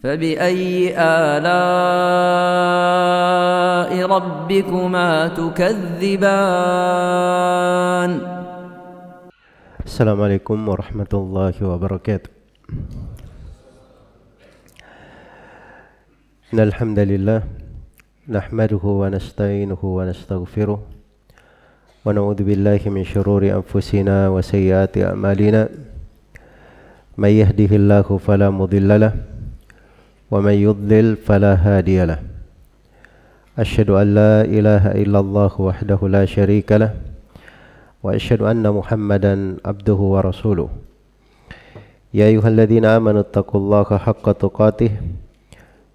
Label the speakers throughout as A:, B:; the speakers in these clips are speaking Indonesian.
A: فبأي آلاء ربكما تكذبان
B: السلام عليكم ورحمة الله وبركاته. إن الحمد لله نحمده ونستعينه ونستغفره ونعوذ بالله من شرور أنفسنا وسيئات أعمالنا من يهده الله فلا مضل له ومن يضلل فلا هادي له أشهد أن لا إله إلا الله وحده لا شريك له وأشهد أن محمدا عبده ورسوله يا أيها الذين آمنوا اتقوا الله حق تقاته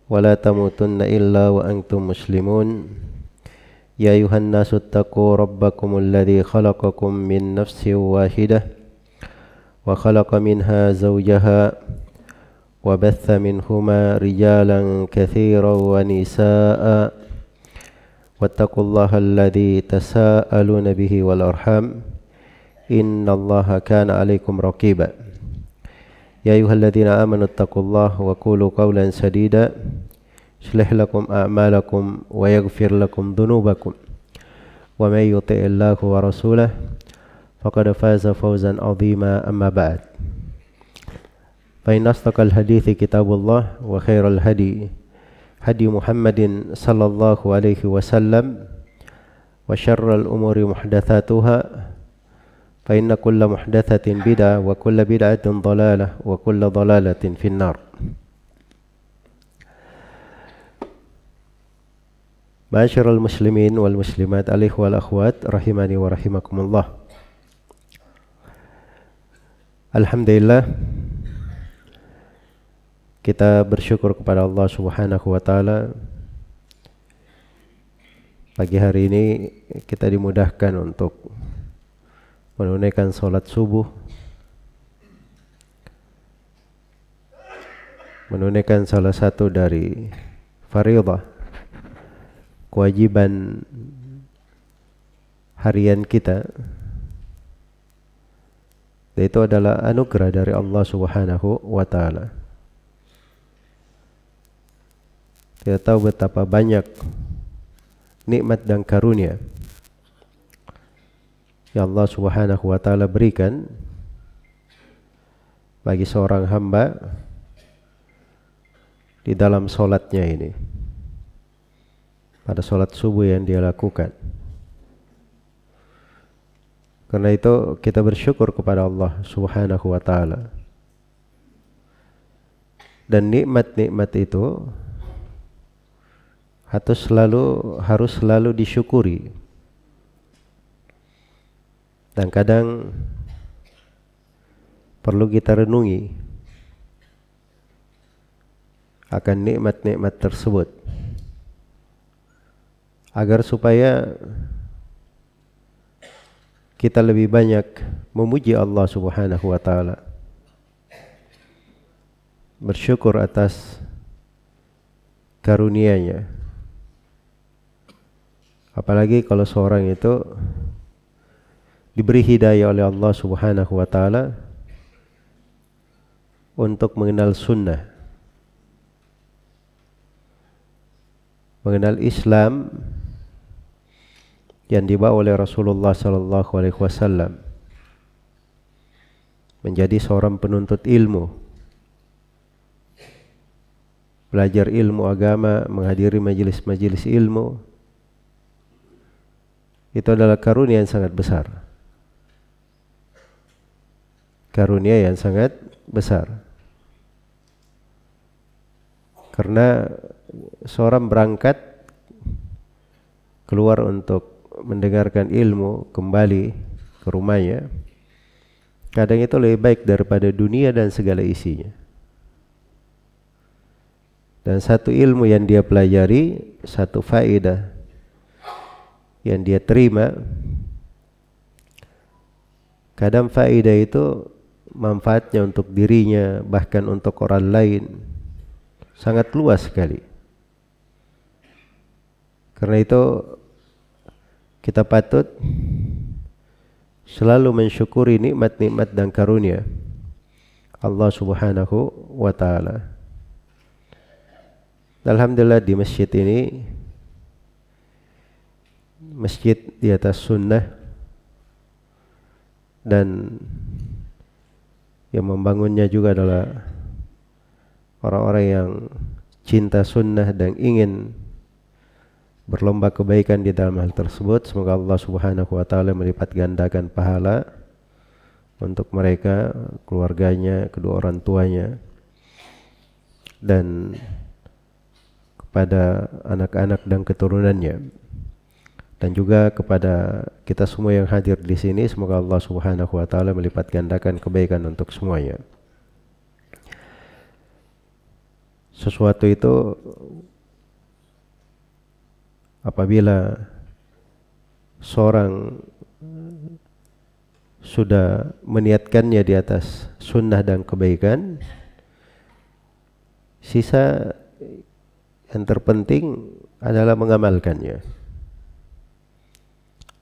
B: ولا تموتن إلا وأنتم مسلمون يا أيها الناس اتقوا ربكم الذي خلقكم من نفس واحدة وخلق منها زوجها وبث منهما رجالا كثيرا ونساء واتقوا الله الذي تساءلون به والأرحام إن الله كان عليكم رقيبا يا أيها الذين آمنوا اتقوا الله وقولوا قولا سديدا يصلح لكم أعمالكم ويغفر لكم ذنوبكم ومن يطع الله ورسوله فقد فاز فوزا عظيما أما بعد فإن أصدق الحديث كتاب الله وخير الهدي هدي محمد صلى الله عليه وسلم وشر الأمور محدثاتها فإن كل محدثة بدعة وكل بدعة ضلالة وكل ضلالة في النار. Ma'asyiral muslimin wal muslimat alaihi wal akhwat rahimani wa rahimakumullah. Alhamdulillah kita bersyukur kepada Allah Subhanahu wa taala. Pagi hari ini kita dimudahkan untuk menunaikan salat subuh, menunaikan salah satu dari fardhu kewajiban harian kita, yaitu adalah anugerah dari Allah Subhanahu wa taala. Kita tahu betapa banyak nikmat dan karunia yang Allah Subhanahu wa taala berikan bagi seorang hamba di dalam salatnya ini, pada salat subuh yang dia lakukan. Karena itu kita bersyukur kepada Allah Subhanahu wa taala. Dan nikmat-nikmat itu harus selalu disyukuri. Dan kadang perlu kita renungi akan nikmat-nikmat tersebut, agar supaya kita lebih banyak memuji Allah Subhanahu wa taala, bersyukur atas karunia-Nya. Apalagi kalau seorang itu diberi hidayah oleh Allah Subhanahu wa taala untuk mengenal sunnah, mengenal Islam yang dibawa oleh Rasulullah sallallahu alaihi wasallam, menjadi seorang penuntut ilmu, belajar ilmu agama, menghadiri majelis-majelis ilmu. Itu adalah karunia yang sangat besar. Karunia yang sangat besar. Karena seorang berangkat keluar untuk mendengarkan ilmu, kembali ke rumahnya, kadang itu lebih baik daripada dunia dan segala isinya. Dan satu ilmu yang dia pelajari, satu faedah yang dia terima, kadang faedah itu manfaatnya untuk dirinya, bahkan untuk orang lain, sangat luas sekali. Karena itu kita patut selalu mensyukuri nikmat-nikmat dan karunia Allah Subhanahu wa taala. Alhamdulillah di masjid ini, masjid di atas sunnah, dan yang membangunnya juga adalah orang-orang yang cinta sunnah dan ingin berlomba kebaikan di dalam hal tersebut. Semoga Allah Subhanahu wa taala melipat gandakan pahala untuk mereka, keluarganya, kedua orang tuanya, dan kepada anak-anak dan keturunannya, dan juga kepada kita semua yang hadir di sini. Semoga Allah Subhanahu wa taala melipat gandakan kebaikan untuk semuanya. Sesuatu itu apabila seorang sudah meniatkannya di atas sunnah dan kebaikan, sisa yang terpenting adalah mengamalkannya,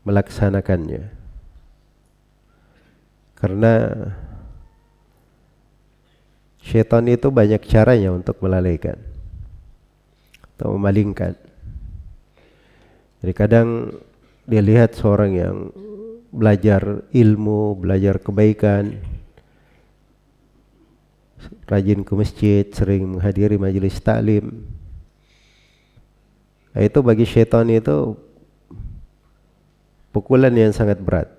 B: melaksanakannya. Karena syaitan itu banyak caranya untuk melalaikan atau memalingkan. Jadi kadang dia lihat seorang yang belajar ilmu, belajar kebaikan, rajin ke masjid, sering menghadiri majelis taklim. Nah, itu bagi syaitan itu pukulan yang sangat berat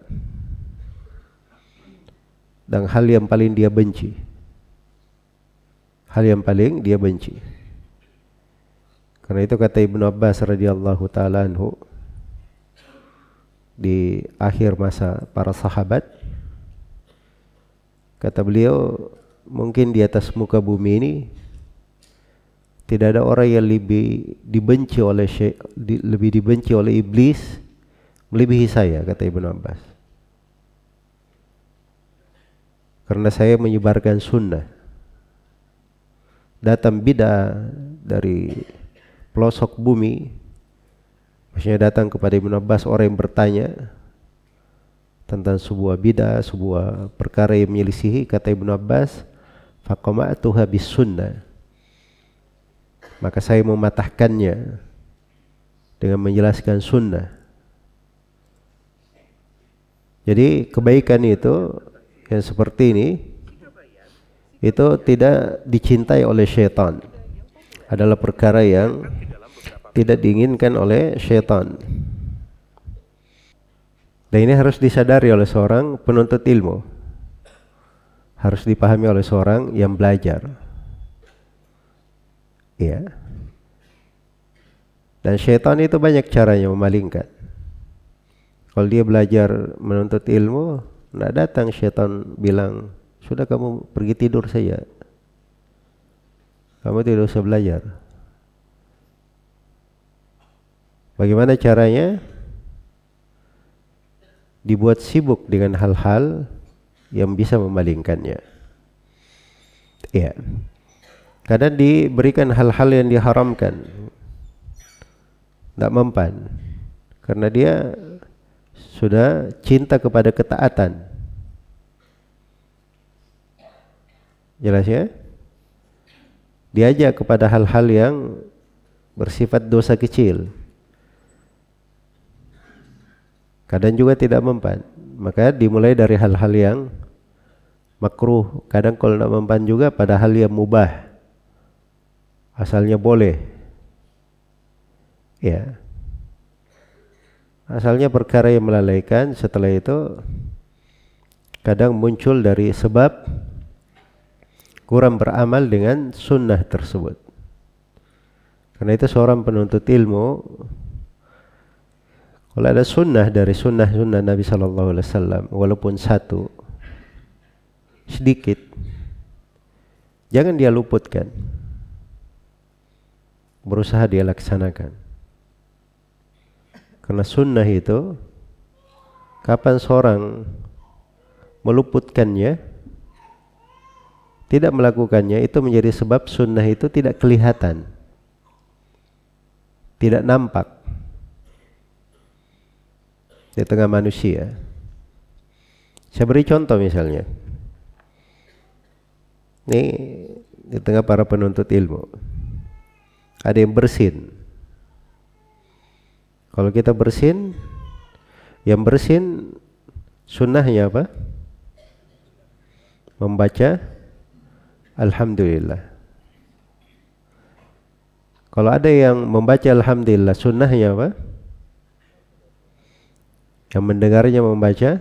B: dan hal yang paling dia benci. Hal yang paling dia benci. Karena itu kata Ibnu Abbas radhiyallahu taala anhu, di akhir masa para sahabat, kata beliau, mungkin di atas muka bumi ini tidak ada orang yang lebih dibenci oleh iblis melebihi saya, kata Ibnu Abbas. Karena saya menyebarkan sunnah. Datang bid'ah dari pelosok bumi, maksudnya datang kepada Ibnu Abbas orang yang bertanya tentang sebuah bid'ah, sebuah perkara yang menyelisihi, kata Ibnu Abbas, faqama'tuha bis sunnah, maka saya mematahkannya dengan menjelaskan sunnah. Jadi kebaikan itu yang seperti ini itu tidak dicintai oleh syaitan, adalah perkara yang tidak diinginkan oleh syaitan. Dan ini harus disadari oleh seorang penuntut ilmu, harus dipahami oleh seorang yang belajar. Ya. Dan syaitan itu banyak caranya memalingkan. Kalau dia belajar menuntut ilmu, tidak datang syaitan bilang, sudah kamu pergi tidur saja, kamu tidak usah belajar. Bagaimana caranya? Dibuat sibuk dengan hal-hal yang bisa memalingkannya. Ya. Kadang diberikan hal-hal yang diharamkan, tidak mempan, karena dia sudah cinta kepada ketaatan. Jelas ya? Diajak kepada hal-hal yang bersifat dosa kecil, kadang juga tidak mempan, maka dimulai dari hal-hal yang makruh. Kadang kalau tidak mempan juga pada hal yang mubah, asalnya boleh, ya, asalnya perkara yang melalaikan. Setelah itu kadang muncul dari sebab kurang beramal dengan sunnah tersebut. Karena itu seorang penuntut ilmu, kalau ada sunnah dari sunnah-sunnah Nabi Sallallahu Alaihi Wasallam, walaupun satu, sedikit, jangan dia luputkan, berusaha dia laksanakan. Karena sunnah itu, kapan seorang meluputkannya, tidak melakukannya, itu menjadi sebab sunnah itu tidak kelihatan, tidak nampak di tengah manusia. Saya beri contoh misalnya, ini di tengah para penuntut ilmu, ada yang bersin. Kalau kita bersin, yang bersin sunnahnya apa? Membaca alhamdulillah. Kalau ada yang membaca alhamdulillah, sunnahnya apa? Yang mendengarnya membaca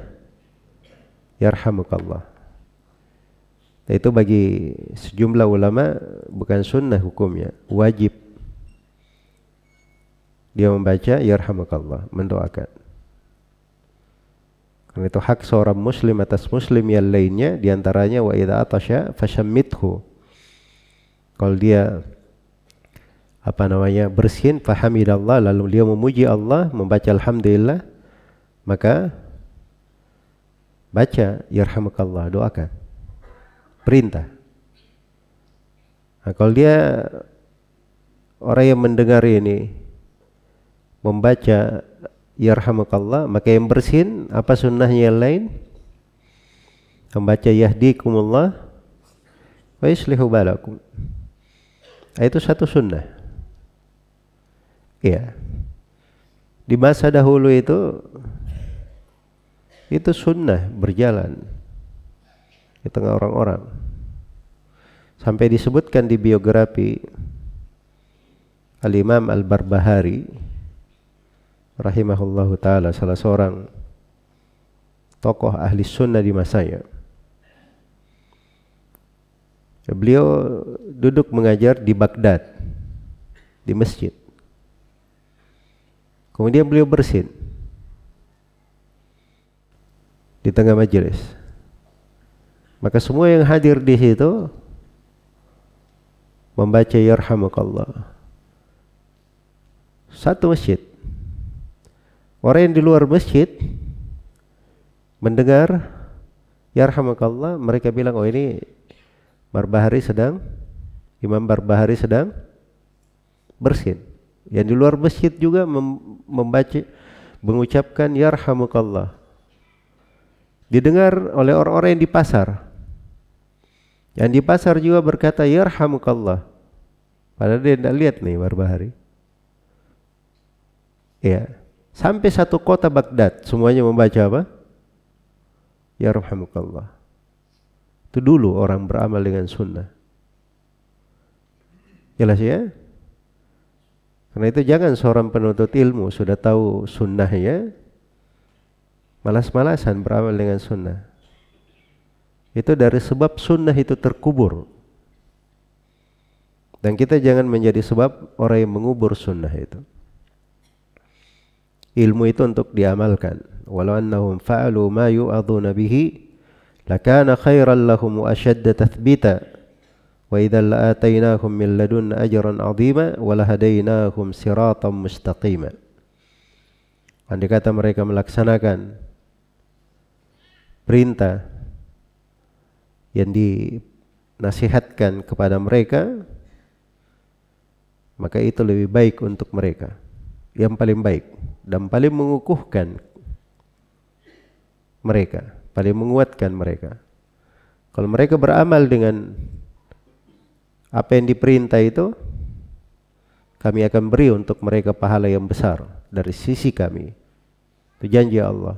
B: yarhamukallah. Itu bagi sejumlah ulama bukan sunnah hukumnya, wajib. Dia membaca yarhamukallah, mendoakan. Karena itu hak seorang muslim atas muslim yang lainnya, diantaranya wa idza atasya fashammithu. Kalau dia bersin fahamidallah, lalu dia memuji Allah, membaca alhamdulillah, maka baca yarhamukallah, doakan. Perintah. Nah, kalau dia orang yang mendengar ini membaca yarhamukallah, maka yang bersin apa sunnahnya yang lain? Membaca yahdikumullah wa yuslihu balakum. Itu satu sunnah. Ya. Di masa dahulu itu sunnah berjalan di tengah orang-orang. Sampai disebutkan di biografi Al-Imam Al-Barbahari rahimahullahu ta'ala, salah seorang tokoh ahli sunnah di masanya. Beliau duduk mengajar di Baghdad, di masjid. Kemudian beliau bersin di tengah majelis. Maka semua yang hadir di situ membaca yarhamukallah. Satu masjid. Orang yang di luar masjid mendengar yarhamukallah, mereka bilang, oh ini Imam Barbahari sedang bersin. Yang di luar masjid juga mengucapkan yarhamukallah. Didengar oleh orang-orang yang di pasar. Yang di pasar juga berkata yarhamukallah. Padahal dia tidak lihat nih Barbahari. Ya, sampai satu kota Baghdad semuanya membaca apa? Yarhamukallah. Itu dulu orang beramal dengan sunnah. Jelas ya? Karena itu jangan seorang penuntut ilmu sudah tahu sunnahnya malas-malasan beramal dengan sunnah. Itu dari sebab sunnah itu terkubur. Dan kita jangan menjadi sebab orang yang mengubur sunnah itu. Ilmu itu untuk diamalkan. Walau annahum fa'alu ma yu'adhuna bihi lakana khairan lahum wa ashadda tathbita. Wa idzal la'atainahum min ladunna ajran 'azima wa lahadainahum siratan mustaqima. Andai kata mereka melaksanakan perintah yang dinasihatkan kepada mereka, maka itu lebih baik untuk mereka, yang paling baik dan paling mengukuhkan mereka, paling menguatkan mereka. Kalau mereka beramal dengan apa yang diperintah itu, kami akan beri untuk mereka pahala yang besar dari sisi kami. Itu janji Allah.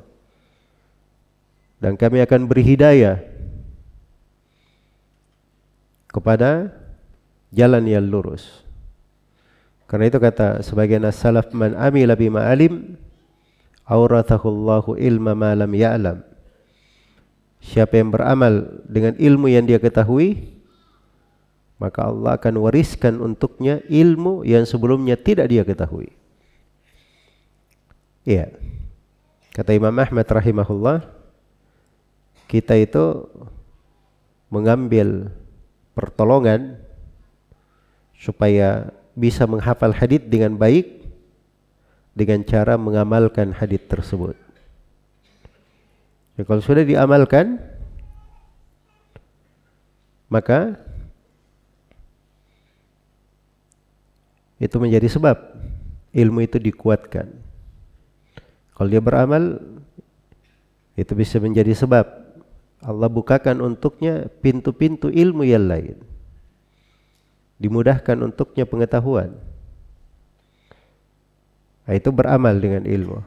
B: Dan kami akan beri hidayah kepada jalan yang lurus. Karena itu kata sebagian as-salaf, man amila bima alim aurathahullahu ilma ma lam ya'lam. Siapa yang beramal dengan ilmu yang dia ketahui, maka Allah akan wariskan untuknya ilmu yang sebelumnya tidak dia ketahui. Iya. Kata Imam Ahmad rahimahullah, kita itu mengambil pertolongan supaya bisa menghafal hadits dengan baik dengan cara mengamalkan hadits tersebut. Ya, kalau sudah diamalkan, maka itu menjadi sebab ilmu itu dikuatkan. Kalau dia beramal, itu bisa menjadi sebab Allah bukakan untuknya pintu-pintu ilmu yang lain. dimudahkan untuknya pengetahuan. Nah, itu beramal dengan ilmu.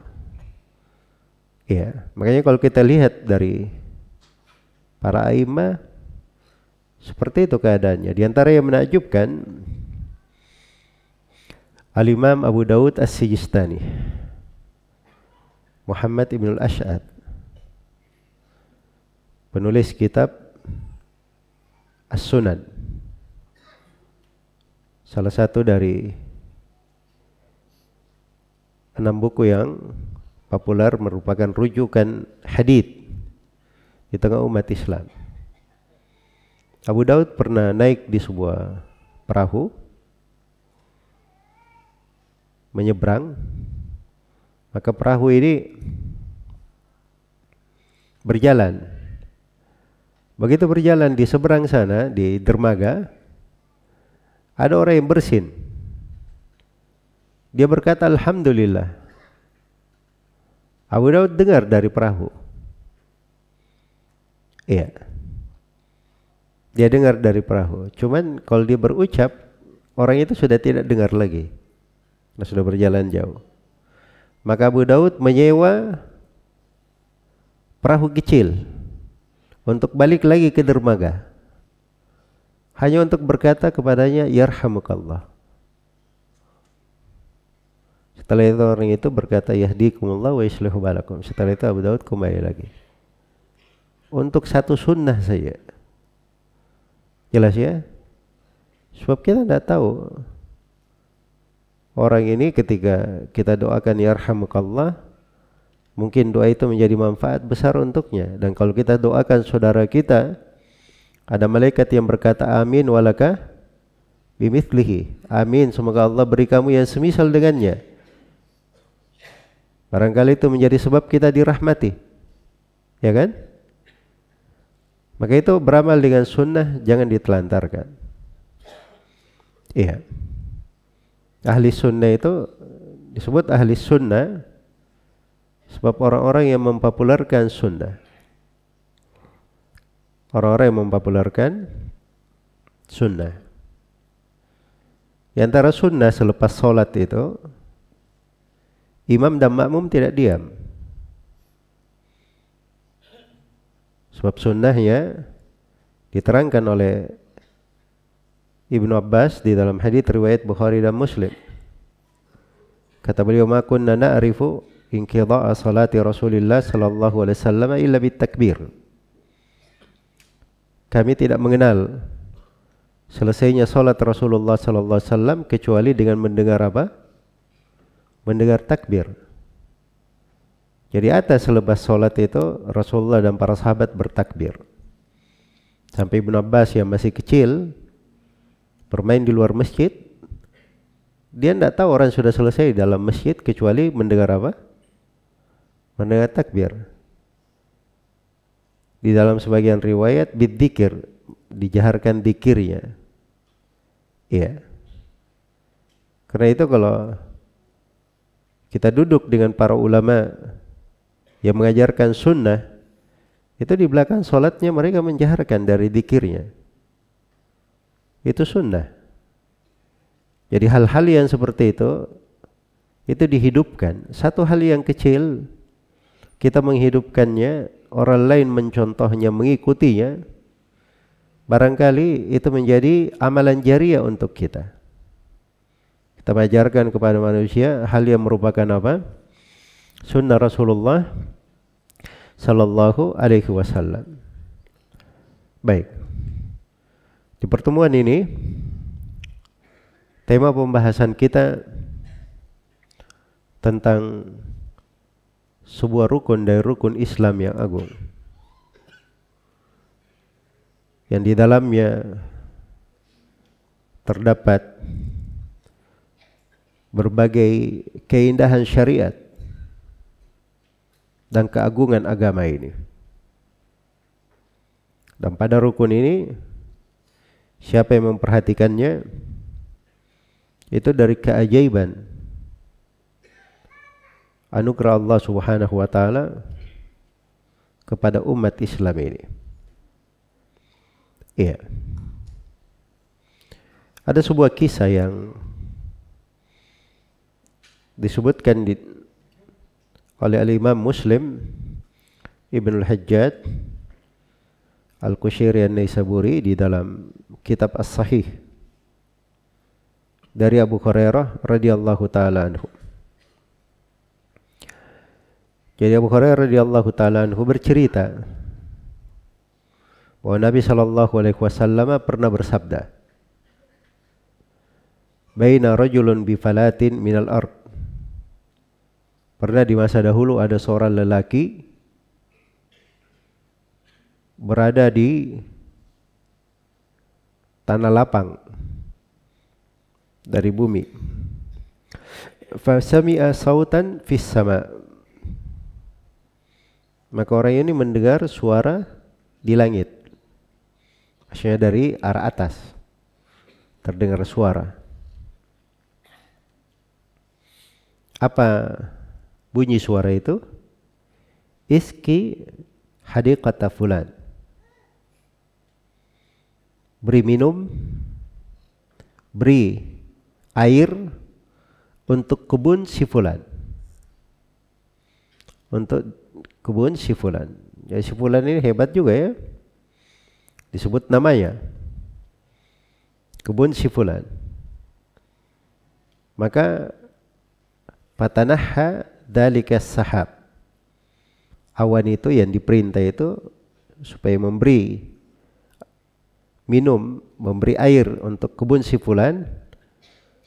B: Ya, makanya kalau kita lihat dari para a'immah seperti itu keadaannya. Di antara yang menakjubkan, Al-Imam Abu Dawud As-Sijistani, Muhammad ibn al-Ash'ad, penulis kitab As-Sunan, salah satu dari 6 buku yang populer merupakan rujukan hadits di tengah umat Islam. Abu Daud pernah naik di sebuah perahu, menyeberang, maka perahu ini berjalan. Begitu berjalan di seberang sana, di dermaga, ada orang yang bersin. Dia berkata, Alhamdulillah. Abu Daud dengar dari perahu. Iya. Dia dengar dari perahu. Cuman kalau dia berucap, orang itu sudah tidak dengar lagi. Sudah berjalan jauh. Maka Abu Daud menyewa perahu kecil untuk balik lagi ke dermaga, hanya untuk berkata kepadanya, yarhamukallah. Setelah itu orang itu berkata, yahdikumullah wa yuslihu balakum. Setelah itu Abu Daud kembali lagi. Untuk satu sunnah saja. Jelas ya? Sebab kita tidak tahu orang ini ketika kita doakan yarhamukallah, mungkin doa itu menjadi manfaat besar untuknya. Dan kalau kita doakan saudara kita, ada malaikat yang berkata amin walaka bimithlihi. Amin, semoga Allah beri kamu yang semisal dengannya. Barangkali itu menjadi sebab kita dirahmati. Ya kan? Maka itu beramal dengan sunnah jangan ditelantarkan. Iya. Ahli sunnah itu disebut ahli sunnah sebab orang-orang yang mempopulerkan sunnah. Orang-orang yang mempopulerkan sunnah. Di antara sunnah selepas sholat itu, imam dan makmum tidak diam. Sebab sunnahnya diterangkan oleh Ibnu Abbas di dalam hadits riwayat Bukhari dan Muslim. Kata beliau, ma kunna na'rifu inqidha'a salati Rasulillah sallallahu alaihi wasallam illa bitakbir. Kami tidak mengenal selesainya salat Rasulullah sallallahu alaihi wasallam kecuali dengan mendengar apa? Mendengar takbir. Jadi atas selepas salat itu Rasulullah dan para sahabat bertakbir. Sampai Ibnu Abbas yang masih kecil bermain di luar masjid, dia tidak tahu orang sudah selesai dalam masjid kecuali mendengar apa? Mendengar takbir. Di dalam sebagian riwayat bidzikir, dijaharkan dzikirnya. Iya. Karena itu kalau kita duduk dengan para ulama yang mengajarkan sunnah, itu di belakang sholatnya mereka menjaharkan dari dzikirnya. Itu sunnah. Jadi hal-hal yang seperti itu dihidupkan. Satu hal yang kecil kita menghidupkannya, orang lain mencontohnya, mengikutinya, barangkali itu menjadi amalan jariah untuk kita. Kita mengajarkan kepada manusia hal yang merupakan apa? Sunnah Rasulullah sallallahu alaihi wasallam. Baik. Di pertemuan ini tema pembahasan kita tentang sebuah rukun dari rukun Islam yang agung, yang di dalamnya terdapat berbagai keindahan syariat dan keagungan agama ini. Dan pada rukun ini, siapa yang memperhatikannya, itu dari keajaiban anugerah Allah Subhanahu wa taala kepada umat Islam ini. Iya. Ada sebuah kisah yang disebutkan oleh Al-Imam Muslim Ibn Al-Hajjaj Al-Qushayri An-Naisaburi di dalam kitab As-Sahih dari Abu Hurairah radhiyallahu taala anhu. Jadi Abu Hurairah radhiyallahu taala anhu bercerita bahwa Nabi sallallahu alaihi wasallam pernah bersabda, "Baina rajulun bi falatin minal ard." Pernah di masa dahulu ada seorang lelaki berada di tanah lapang dari bumi. Fa sami'a sautan fis sama. Maka orang ini mendengar suara di langit. Maksudnya dari arah atas terdengar suara. Apa bunyi suara itu? Iski hadiqata fulan. Beri minum, beri air untuk kebun si fulan. Untuk kebun si fulan. Jadi si fulan ini hebat juga ya. Disebut namanya. Kebun si fulan. Maka fatanaha dalika sahab. Awan itu yang diperintah itu supaya memberi minum, memberi air untuk kebun si fulan.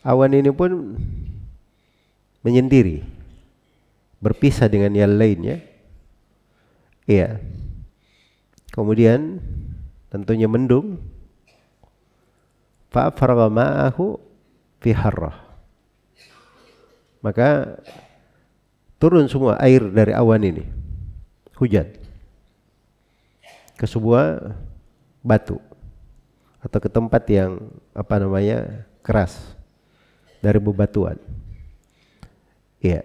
B: Awan ini pun menyendiri, berpisah dengan yang lainnya. Iya. Kemudian tentunya mendung. Fa faragha ma'ahu fi harrah. Maka turun semua air dari awan ini, hujan, ke sebuah batu atau ke tempat yang keras dari bebatuan. Iya.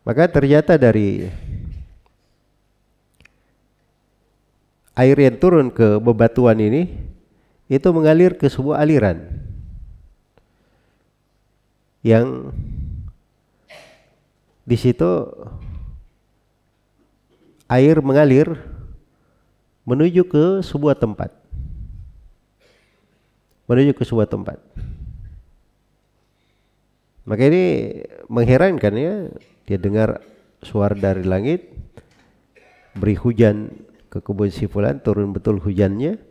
B: Maka ternyata dari air yang turun ke bebatuan ini itu mengalir ke sebuah aliran yang di situ air mengalir menuju ke sebuah tempat. Menuju ke sebuah tempat. Maka ini mengherankan ya, dia dengar suara dari langit, beri hujan ke kebun si fulan, turun betul hujannya,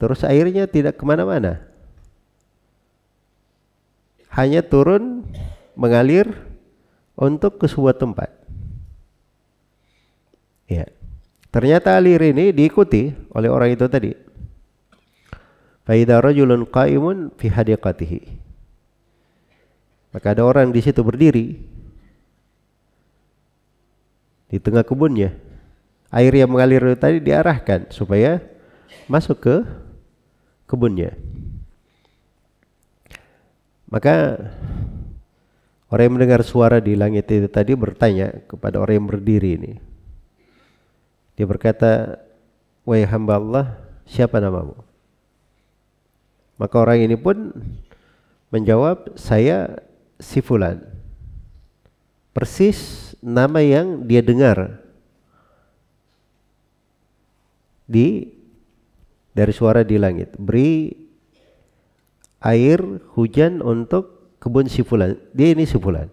B: terus airnya tidak kemana-mana, hanya turun mengalir untuk ke sebuah tempat. Ya, ternyata alir ini diikuti oleh orang itu tadi. Fa idza rajulun qa'imun fi hadiqatihi. Maka ada orang di situ berdiri di tengah kebunnya. Air yang mengalir tadi diarahkan supaya masuk ke kebunnya. Maka orang yang mendengar suara di langit itu tadi bertanya kepada orang yang berdiri ini. Dia berkata, "Wahai hamba Allah, siapa namamu?" Maka orang ini pun menjawab, "Saya si fulan." Persis nama yang dia dengar dari suara di langit. Beri air hujan untuk kebun si fulan. Dia ini si fulan.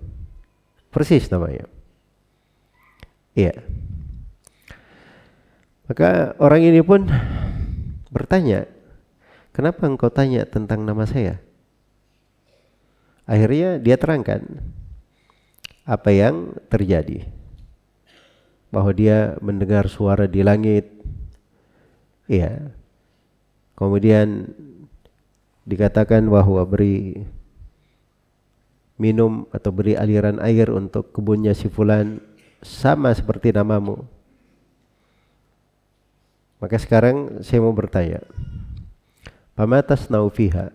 B: Persis namanya. Iya. Maka orang ini pun bertanya, "Kenapa engkau tanya tentang nama saya?" Akhirnya dia terangkan apa yang terjadi, bahwa dia mendengar suara di langit. Iya. Kemudian dikatakan bahwa beri minum atau beri aliran air untuk kebunnya si fulan, sama seperti namamu. Maka sekarang saya mau bertanya, "Fama tasna'u fiha?"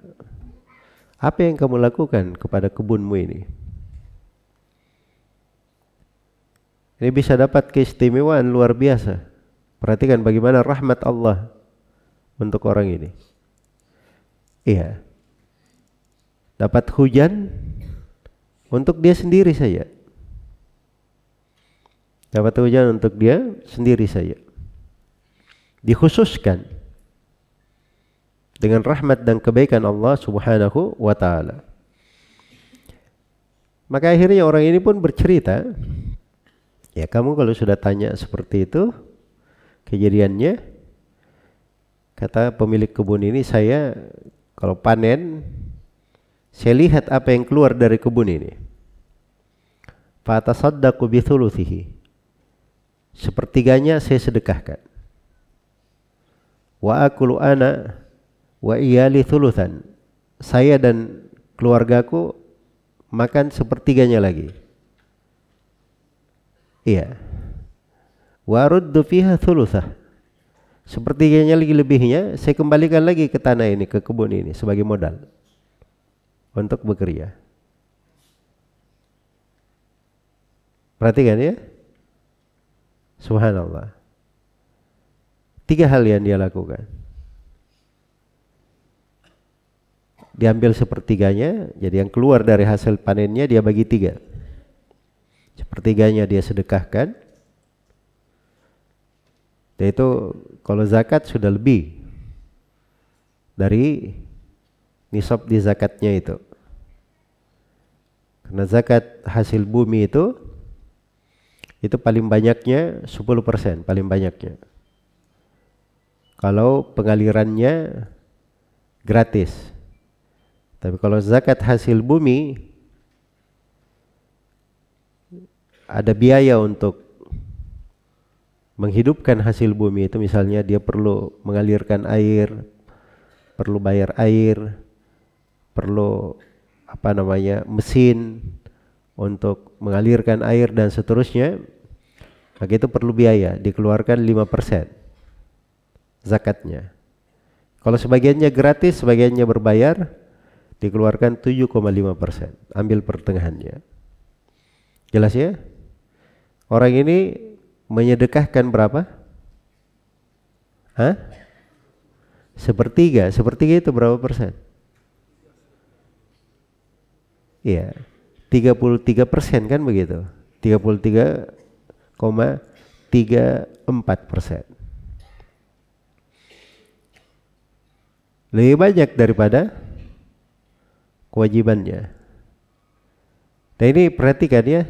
B: Apa yang kamu lakukan kepada kebunmu ini? Ini bisa dapat keistimewaan luar biasa. Perhatikan bagaimana rahmat Allah untuk orang ini. Iya. Dapat hujan untuk dia sendiri saja. Dapat hujan untuk dia sendiri saja. Dikhususkan dengan rahmat dan kebaikan Allah Subhanahu wa taala. Maka akhirnya orang ini pun bercerita, ya kamu kalau sudah tanya seperti itu kejadiannya, kata pemilik kebun ini, saya kalau panen saya lihat apa yang keluar dari kebun ini. Fa tasaddaqu bi thuluthihi. Sepertiganya saya sedekahkan. Wa akulu ana wa iyali thuluthan. Saya dan keluargaku makan sepertiganya lagi. Iya. Wa ruddu fiha thuluthah. Sepertiganya lagi lebihnya saya kembalikan lagi ke tanah ini, ke kebun ini sebagai modal untuk bekerja. Perhatikan ya. Subhanallah. 3 hal yang dia lakukan. Diambil sepertiganya, jadi yang keluar dari hasil panennya dia bagi 3. Sepertiganya dia sedekahkan. Dan itu kalau zakat sudah lebih dari nisab di zakatnya itu. Karena zakat hasil bumi itu paling banyaknya 10%, paling banyaknya. Kalau pengalirannya gratis. Tapi kalau zakat hasil bumi ada biaya untuk menghidupkan hasil bumi itu, misalnya dia perlu mengalirkan air, perlu bayar air, perlu mesin untuk mengalirkan air dan seterusnya, maka itu perlu biaya, dikeluarkan 5% zakatnya. Kalau sebagiannya gratis, sebagiannya berbayar, dikeluarkan 7,5%, ambil pertengahannya. Jelas ya? Orang ini menyedekahkan berapa? Sepertiga itu berapa persen? Iya, 33% kan begitu. 33,34%. Lebih banyak daripada kewajibannya. Dan ini perhatikan ya,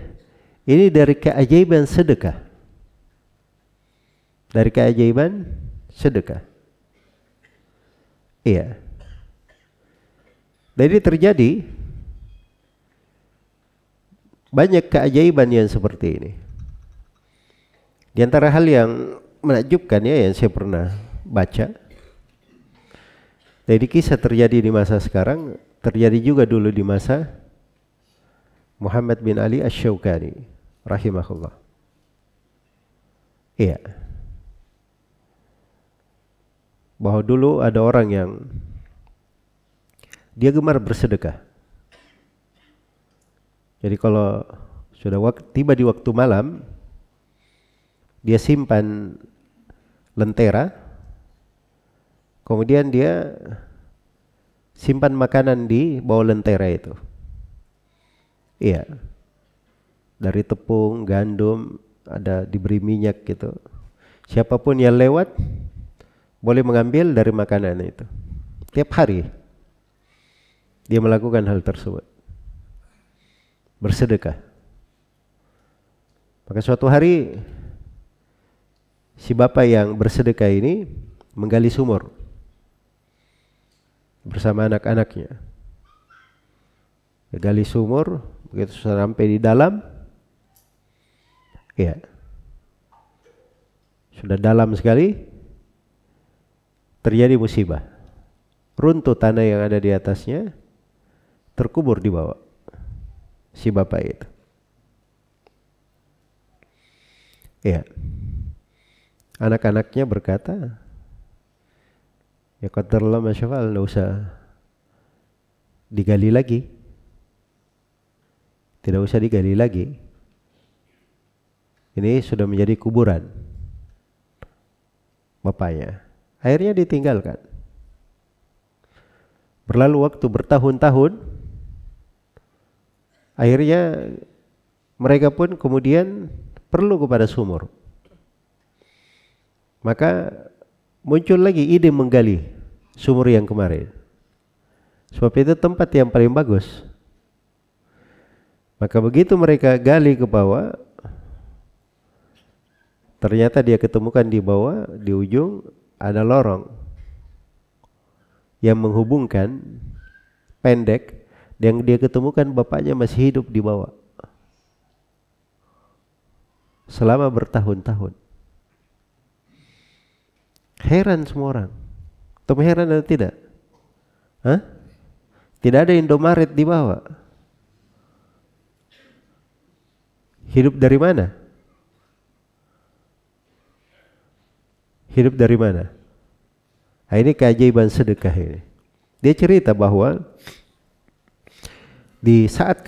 B: ini dari keajaiban sedekah. Dari keajaiban sedekah. Iya. Dan ini terjadi banyak keajaiban yang seperti ini. Di antara hal yang menakjubkan ya yang saya pernah baca, jadi kisah terjadi di masa sekarang, terjadi juga dulu di masa Muhammad bin Ali Asy-Syaukani rahimahullah. Iya. Bahwa dulu ada orang yang dia gemar bersedekah. Jadi kalau sudah tiba di waktu malam, dia simpan lentera, kemudian dia simpan makanan di bawah lentera itu. Iya. Dari tepung, gandum, ada diberi minyak gitu. Siapapun yang lewat boleh mengambil dari makanan itu. Tiap hari dia melakukan hal tersebut. Bersedekah. Maka suatu hari si bapak yang bersedekah ini menggali sumur bersama anak-anaknya. Dia gali sumur, begitu sampai di dalam, ya, sudah dalam sekali, terjadi musibah. Runtuh tanah yang ada di atasnya, terkubur di bawah si bapak itu. Ya, anak-anaknya berkata, ya qadarullah masyafa'al, tidak usah digali lagi, tidak usah digali lagi, ini sudah menjadi kuburan bapaknya. Akhirnya ditinggalkan. Berlalu waktu bertahun-tahun, akhirnya mereka pun kemudian perlu kepada sumur. Maka muncul lagi ide menggali sumur yang kemarin. Sebab itu tempat yang paling bagus. Maka begitu mereka gali ke bawah, ternyata dia ketemukan di bawah, di ujung ada lorong yang menghubungkan pendek, yang dia ketemukan bapaknya masih hidup di bawah selama bertahun-tahun. Heran semua orang. Tom heran atau tidak? Hah? Tidak ada Indomaret di bawah. Hidup dari mana? Hidup dari mana? Nah, ini keajaiban sedekah ini. Dia cerita bahwa di saat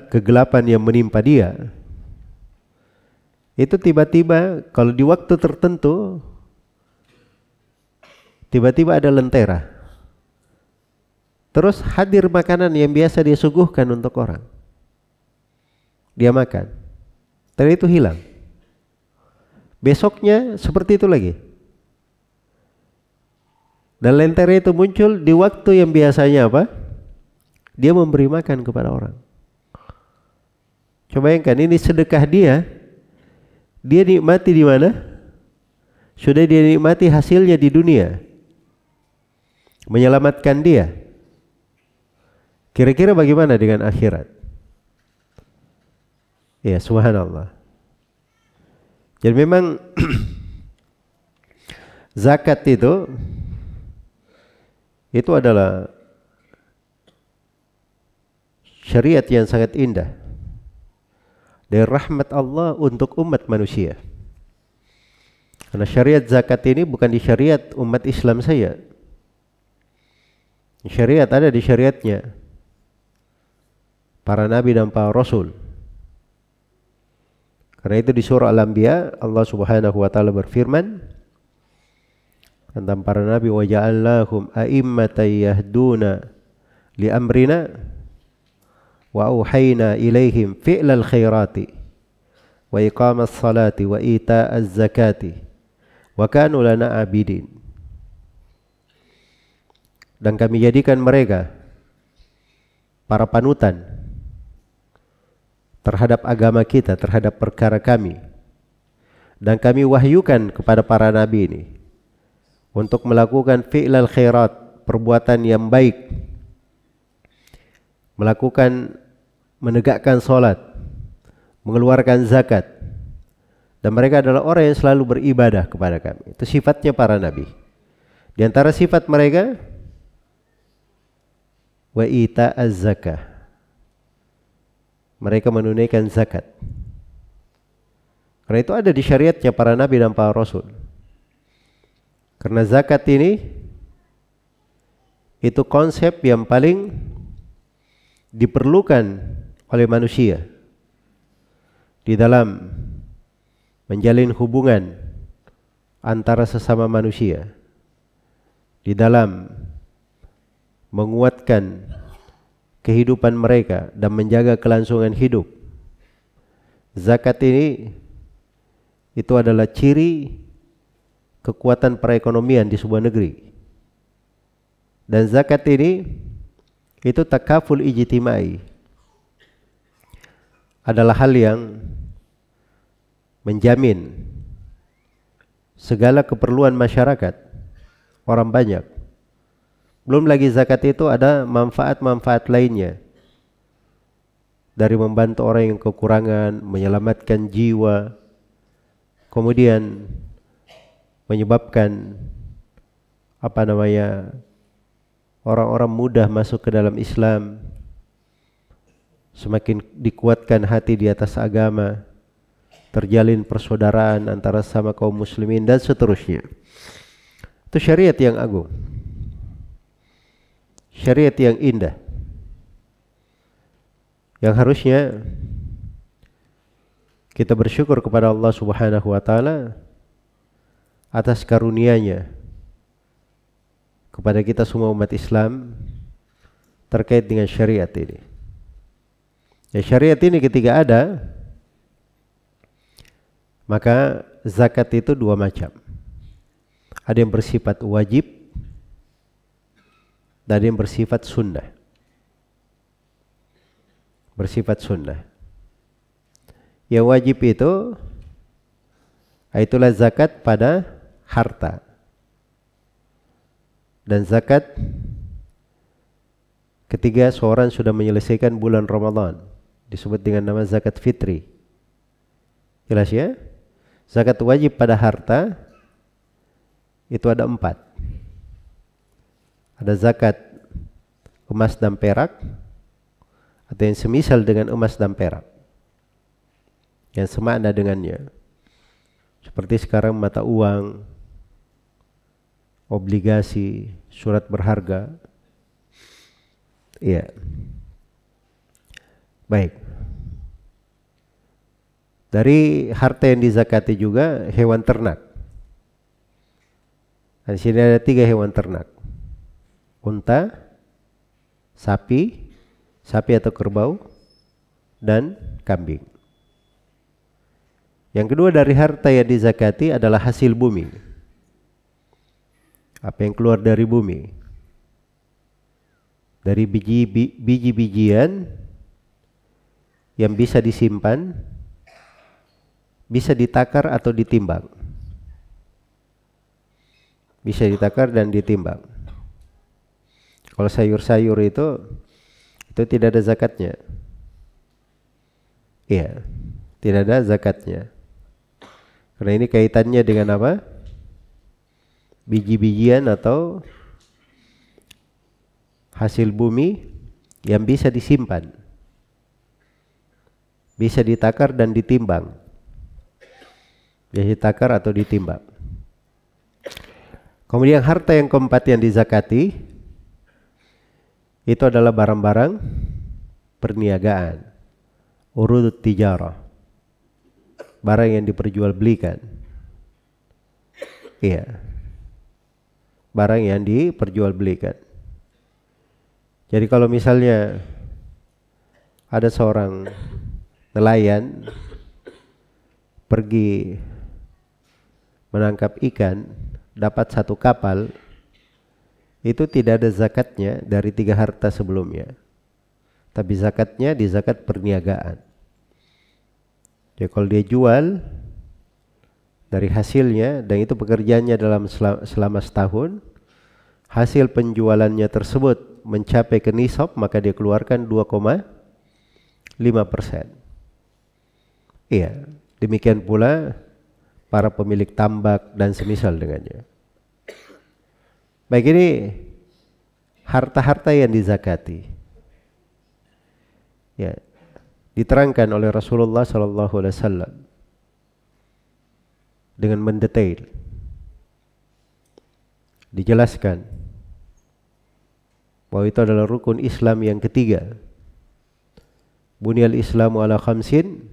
B: kegelapan yang menimpa dia, itu tiba-tiba kalau di waktu tertentu tiba-tiba ada lentera. Terus hadir makanan yang biasa dia suguhkan untuk orang. Dia makan. Dan itu hilang. Besoknya seperti itu lagi. Dan lentera itu muncul di waktu yang biasanya apa? Dia memberi makan kepada orang. Coba bayangkan, ini sedekah dia. Dia nikmati di mana? Sudah dia nikmati hasilnya di dunia. Menyelamatkan dia. Kira-kira bagaimana dengan akhirat? Ya, subhanallah. Jadi memang zakat itu adalah syariat yang sangat indah dari rahmat Allah untuk umat manusia. Karena syariat zakat ini bukan di syariat umat Islam saja. Syariat ada di syariatnya para nabi dan para rasul. Karena itu di surah Al-Anbiya Allah Subhanahu wa taala berfirman tentang para nabi, wa ja'alnahum a'immatan yahduna li amrina wa auhayna ilaihim fi'lal khairati wa iqamas salati wa ita'az zakati wa kanu lana abidin. Dan kami jadikan mereka para panutan terhadap agama kita, terhadap perkara kami. Dan kami wahyukan kepada para nabi ini untuk melakukan fi'lal khairat, perbuatan yang baik, menegakkan salat, mengeluarkan zakat. Dan mereka adalah orang yang selalu beribadah kepada kami. Itu sifatnya para nabi. Di antara sifat mereka, wa ita'az zakah. Mereka menunaikan zakat. Karena itu ada di syariatnya para nabi dan para rasul. Karena zakat ini itu konsep yang paling diperlukan oleh manusia di dalam menjalin hubungan antara sesama manusia, di dalam menguatkan kehidupan mereka dan menjaga kelangsungan hidup. Zakat ini itu adalah ciri kekuatan perekonomian di sebuah negeri. Dan zakat ini itu takaful ijtimai, adalah hal yang menjamin segala keperluan masyarakat, orang banyak. Belum lagi zakat itu ada manfaat-manfaat lainnya, dari membantu orang yang kekurangan, menyelamatkan jiwa, kemudian menyebabkan orang-orang mudah masuk ke dalam Islam, semakin dikuatkan hati di atas agama, terjalin persaudaraan antara sama kaum muslimin dan seterusnya. Itu syariat yang agung, syariat yang indah, yang harusnya kita bersyukur kepada Allah Subhanahu wa taala atas karunia-Nya kepada kita semua umat Islam, terkait dengan syariat ini. Ya, syariat ini ketika ada, maka zakat itu dua macam. Ada yang bersifat wajib dan ada yang bersifat sunnah. Bersifat sunnah. Yang wajib itu itulah zakat pada harta. Dan zakat ketika seorang sudah menyelesaikan bulan Ramadan, disebut dengan nama zakat fitri. Jelas ya? Zakat wajib pada harta itu ada 4. Ada zakat emas dan perak, atau yang semisal dengan emas dan perak, yang semakna dengannya. Seperti sekarang mata uang, obligasi, surat berharga. Iya. Baik. Dari harta yang dizakati juga hewan ternak. Di sini ada 3 hewan ternak. Unta, sapi atau kerbau, dan kambing. Yang kedua dari harta yang dizakati adalah hasil bumi. Apa yang keluar dari bumi. Dari biji-bijian yang bisa disimpan, bisa ditakar atau ditimbang. Bisa ditakar dan ditimbang. Kalau sayur-sayur itu tidak ada zakatnya. Iya, tidak ada zakatnya. Karena ini kaitannya dengan apa? Biji-bijian atau hasil bumi yang bisa disimpan, bisa ditakar dan ditimbang. Bisa ditakar atau ditimbang. Kemudian harta yang keempat yang dizakati itu adalah barang-barang perniagaan, urud tijarah, barang yang diperjualbelikan. Iya, barang yang diperjualbelikan. Jadi kalau misalnya ada seorang nelayan pergi menangkap ikan, dapat 1 kapal, itu tidak ada zakatnya dari 3 harta sebelumnya. Tapi zakatnya di zakat perniagaan. Jadi kalau dia jual dari hasilnya, dan itu pekerjaannya dalam selama setahun, hasil penjualannya tersebut mencapai ke nisab, maka dia keluarkan 2,5%. Iya, demikian pula para pemilik tambak dan semisal dengannya. Baik, ini harta-harta yang dizakati. Ya, diterangkan oleh Rasulullah SAW dengan mendetail. Dijelaskan bahwa itu adalah rukun Islam yang ketiga. Bunyal Islamu ala khamsin,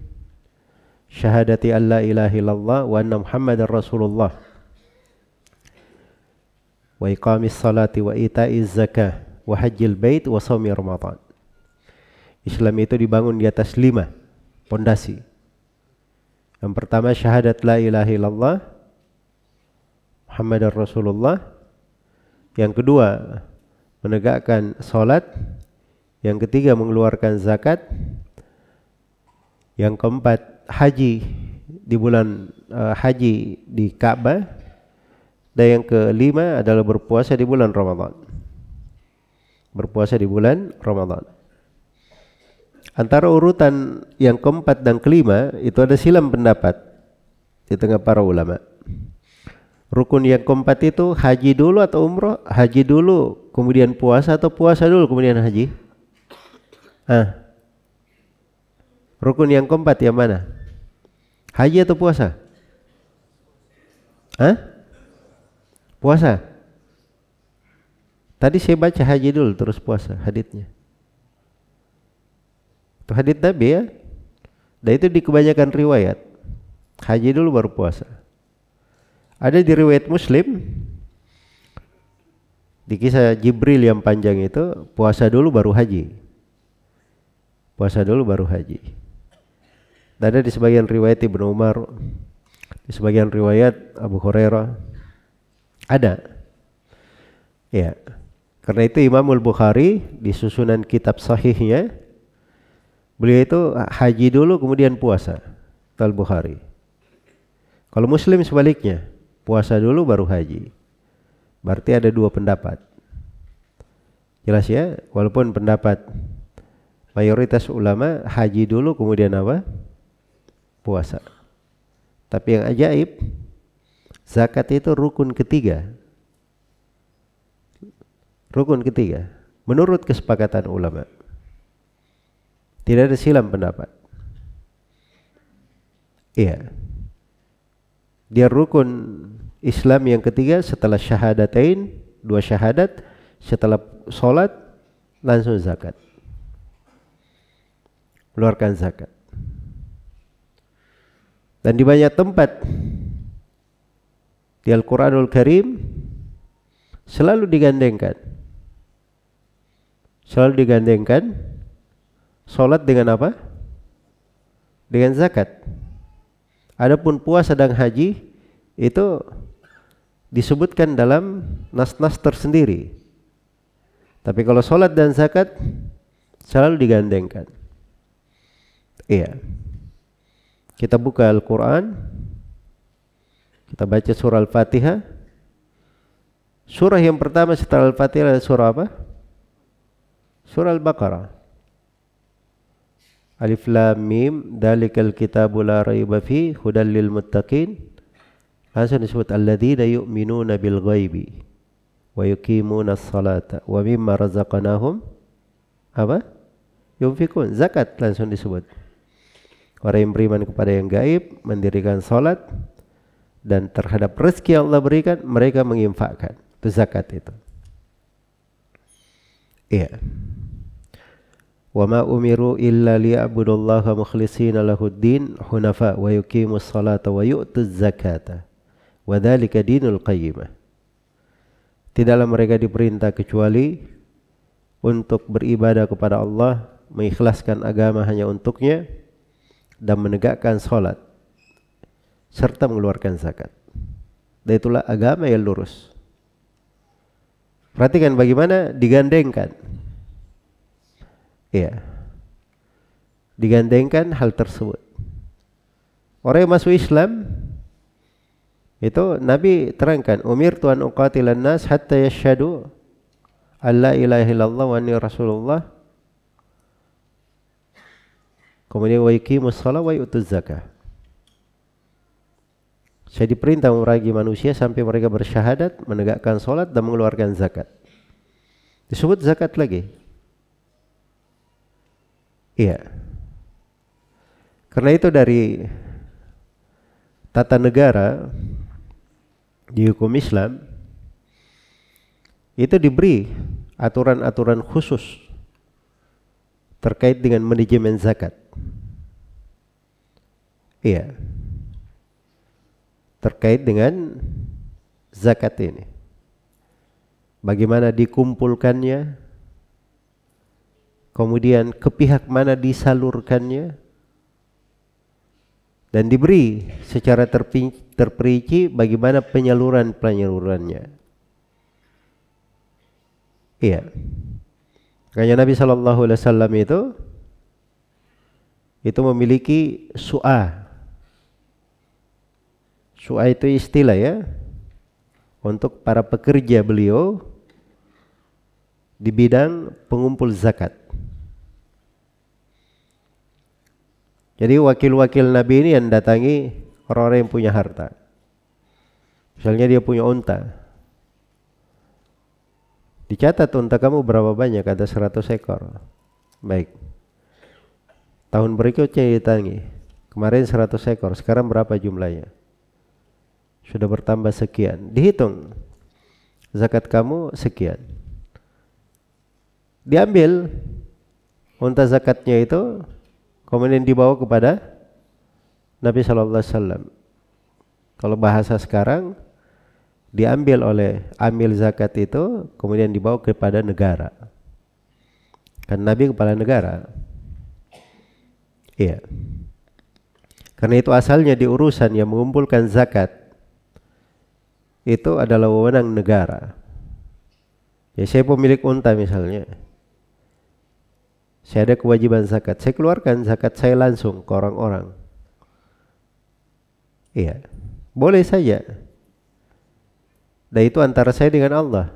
B: syahadati an la ilaha illallah wa anna Muhammadar Rasulullah, wa iqamis salati wa ita'iz zakah wa hajjil bait wa shaumi Ramadan. Islam itu dibangun di atas 5 pondasi. Yang pertama syahadat la ilaha illallah Muhammadar Rasulullah. Yang kedua menegakkan salat. Yang ketiga mengeluarkan zakat. Yang keempat haji di bulan haji di Ka'bah. Dan yang kelima adalah berpuasa di bulan Ramadan. Berpuasa di bulan Ramadan. Antara urutan yang keempat dan kelima itu ada silam pendapat di tengah para ulama. Rukun yang keempat itu haji dulu atau umroh? Haji dulu kemudian puasa, atau puasa dulu kemudian haji? Rukun yang keempat yang mana? Haji atau puasa? Puasa. Tadi saya baca haji dulu terus puasa haditsnya. Itu hadits Nabi ya. Dan itu di kebanyakan riwayat. Haji dulu baru puasa. Ada di riwayat Muslim Di kisah Jibril yang panjang itu, puasa dulu baru haji. Puasa dulu baru haji. Dan ada di sebagian riwayat Ibnu Umar, di sebagian riwayat Abu Hurairah. Ada. Ya. Karena itu Imam Al-Bukhari di susunan kitab sahihnya, beliau itu haji dulu kemudian puasa. Al-Bukhari. Kalau Muslim sebaliknya, puasa dulu baru haji. Berarti ada dua pendapat. Jelas ya, walaupun pendapat mayoritas ulama haji dulu kemudian apa? Puasa. Tapi yang ajaib, zakat itu rukun ketiga. Rukun ketiga menurut kesepakatan ulama. Tidak ada silam pendapat. Iya. Dia rukun Islam yang ketiga setelah syahadatain, 2 syahadat, setelah sholat langsung zakat. Keluarkan zakat. Dan di banyak tempat di Al-Quranul Karim selalu digandengkan. Selalu digandengkan sholat dengan apa? Dengan zakat. Adapun puasa dan haji itu disebutkan dalam nas-nas tersendiri. Tapi kalau sholat dan zakat selalu digandengkan. Iya. Kita buka Al-Quran, kita baca surah Al-Fatihah. Surah yang pertama setelah Al-Fatihah adalah surah apa? Surah Al-Baqarah. Alif Lam Mim, Dalikal kitabu la raiba fi, hudal lil muttaqin. Langsung disebut alladzina yu'minuna bil ghaibi wa yuqimuna as-salata wa mimma razaqnahum apa? Yunfikun. Zakat langsung disebut. Orang yang beriman kepada yang gaib, mendirikan salat, dan terhadap rezeki yang Allah berikan mereka menginfakkan. Itu zakat itu. Iya. Wa ma umiru illa liya'budullaha mukhlishina lahuddin hunafa wa yuqimus salata wa yu'tuz zakata. Wa dzalika dinul qayyimah. Tidaklah mereka diperintah kecuali untuk beribadah kepada Allah, mengikhlaskan agama hanya untuknya, dan menegakkan salat serta mengeluarkan zakat. Dan itulah agama yang lurus. Perhatikan bagaimana digandengkan. Iya. Digandengkan hal tersebut. Orang yang masuk Islam itu Nabi terangkan, umirtu an uqatilan nas hatta yashhadu alla ilaha illallah wa anni rasulullah. Kemudian wa yuqimus shalah wa yu'tuz zakah. Saya diperintah memerangi manusia sampai mereka bersyahadat, menegakkan salat dan mengeluarkan zakat. Disebut zakat lagi. Iya. Karena itu dari tata negara di hukum Islam itu diberi aturan-aturan khusus terkait dengan manajemen zakat. Iya. Terkait dengan zakat ini. Bagaimana dikumpulkannya, kemudian ke pihak mana disalurkannya, dan diberi secara terperinci bagaimana penyalurannya. Iya. Makanya Nabi SAW itu memiliki su'a. Su'a itu istilah ya untuk para pekerja beliau di bidang pengumpul zakat. Jadi wakil-wakil Nabi ini yang datangi orang-orang yang punya harta. Misalnya dia punya unta. Dicatat unta kamu berapa banyak? Ada 100 ekor. Baik. Tahun berikutnya ditangi. Kemarin 100 ekor, sekarang berapa jumlahnya? Sudah bertambah sekian. Dihitung. Zakat kamu sekian. Diambil unta zakatnya itu, kemudian dibawa kepada Nabi SAW. Kalau bahasa sekarang, diambil oleh amil zakat itu kemudian dibawa kepada negara. Kan Nabi kepala negara. Iya. Karena itu asalnya di urusan yang mengumpulkan zakat itu adalah wewenang negara. Ya, saya pemilik unta misalnya. Saya ada kewajiban zakat. Saya keluarkan zakat saya langsung ke orang-orang. Iya. Boleh saja. Dan itu antara saya dengan Allah.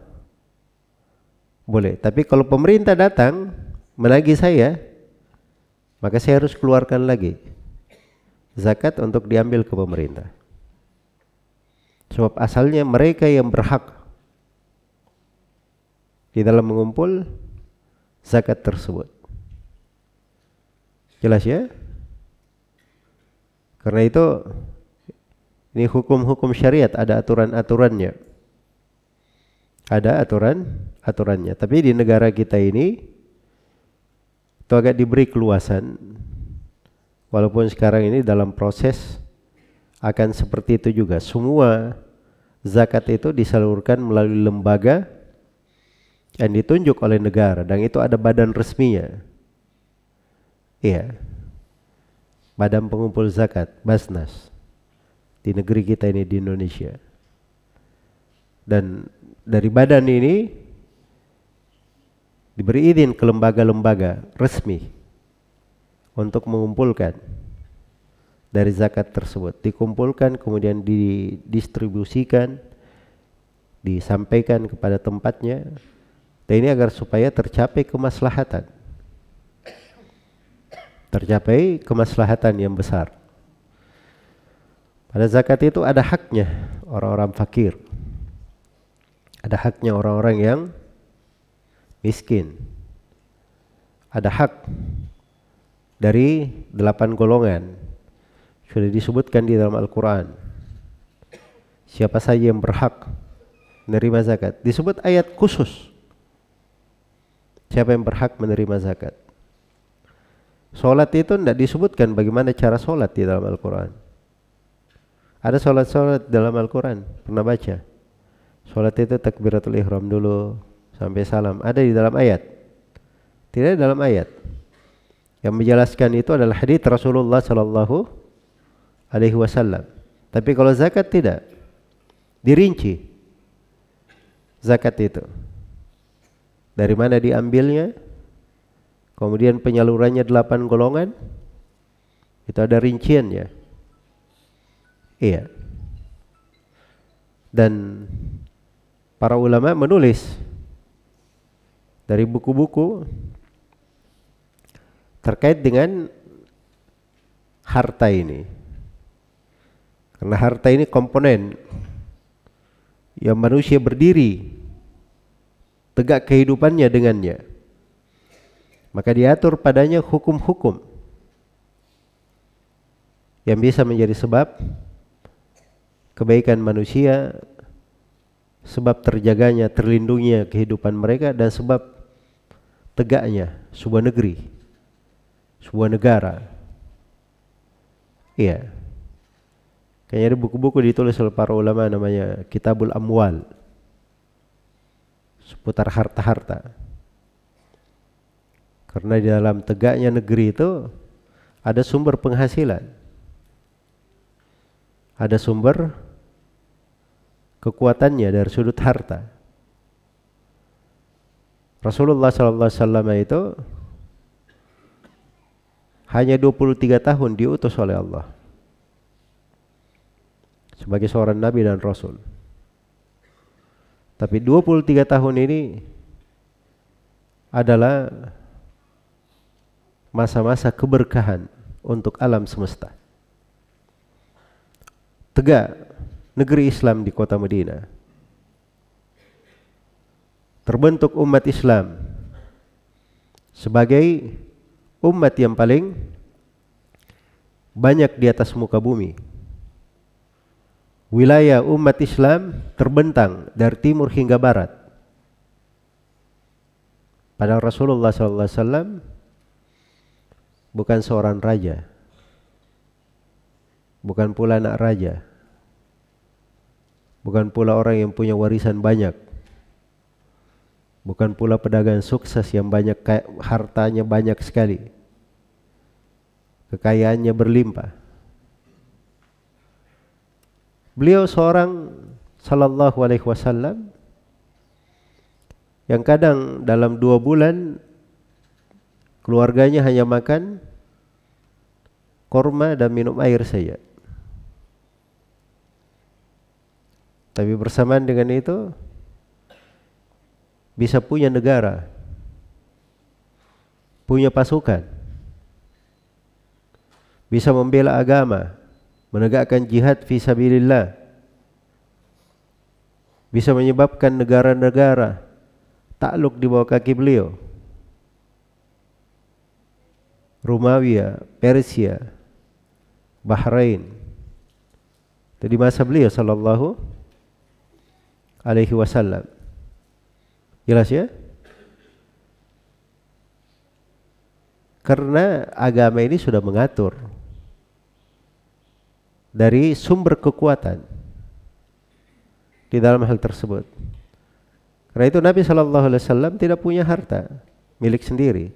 B: Boleh. Tapi kalau pemerintah datang menagih saya, maka saya harus keluarkan lagi zakat untuk diambil ke pemerintah. Sebab asalnya mereka yang berhak di dalam mengumpul zakat tersebut. Jelas ya? Karena itu ini hukum-hukum syariat, ada aturan-aturannya. Ada aturannya. Tapi di negara kita ini itu agak diberi keluasan. Walaupun sekarang ini dalam proses akan seperti itu juga. Semua zakat itu disalurkan melalui lembaga yang ditunjuk oleh negara, dan itu ada badan resminya. Iya. Badan pengumpul zakat, Basnas. Di negeri kita ini, di Indonesia. Dan dari badan ini diberi izin ke lembaga-lembaga resmi untuk mengumpulkan dari zakat tersebut. Dikumpulkan kemudian didistribusikan, disampaikan kepada tempatnya. Dan ini agar supaya tercapai kemaslahatan. Tercapai kemaslahatan yang besar. Pada zakat itu ada haknya orang-orang fakir. Ada haknya orang-orang yang miskin. Ada hak dari 8 golongan. Sudah disebutkan di dalam Al-Quran. Siapa saja yang berhak menerima zakat. Disebut ayat khusus. Siapa yang berhak menerima zakat. Sholat itu tidak disebutkan bagaimana cara sholat di dalam Al-Quran. Ada sholat-sholat dalam Al-Quran. Pernah baca? Sholat itu takbiratul ihram dulu sampai salam. Ada di dalam ayat? Tidak dalam ayat. Yang menjelaskan itu adalah hadits Rasulullah Sallallahu Alaihi Wasallam. Tapi kalau zakat tidak dirinci. Zakat itu dari mana diambilnya, kemudian penyalurannya 8 golongan, itu ada rinciannya. Iya. Dan para ulama menulis dari buku-buku terkait dengan harta ini. Karena harta ini komponen yang manusia berdiri tegak kehidupannya dengannya. Maka diatur padanya hukum-hukum yang bisa menjadi sebab kebaikan manusia, sebab terjaganya, terlindungnya kehidupan mereka, dan sebab tegaknya sebuah negeri, sebuah negara. Iya. Kayaknya ada buku-buku ditulis oleh para ulama namanya Kitabul Amwal, seputar harta-harta. Karena di dalam tegaknya negeri itu ada sumber penghasilan, ada sumber kekuatannya dari sudut harta. Rasulullah SAW itu hanya 23 tahun diutus oleh Allah sebagai seorang nabi dan rasul. Tapi 23 tahun ini adalah masa-masa keberkahan untuk alam semesta. Tegak negeri Islam di kota Madinah. Terbentuk umat Islam sebagai umat yang paling banyak di atas muka bumi. Wilayah umat Islam terbentang dari timur hingga barat. Padahal Rasulullah SAW bukan seorang raja, bukan pula anak raja, bukan pula orang yang punya warisan banyak, bukan pula pedagang sukses yang banyak, hartanya banyak sekali, kekayaannya berlimpah. Beliau seorang sallallahu alaihi wasallam yang kadang dalam 2 bulan keluarganya hanya makan korma dan minum air saja. Tapi bersamaan dengan itu bisa punya negara, punya pasukan, bisa membela agama, menegakkan jihad fi sabilillah, bisa menyebabkan negara-negara takluk di bawah kaki beliau. Romawi, Persia, Bahrain. Itu di masa beliau sallallahu alaihi wasallam. Jelas ya? Karena agama ini sudah mengatur dari sumber kekuatan di dalam hal tersebut. Karena itu Nabi sallallahu alaihi wasallam tidak punya harta milik sendiri,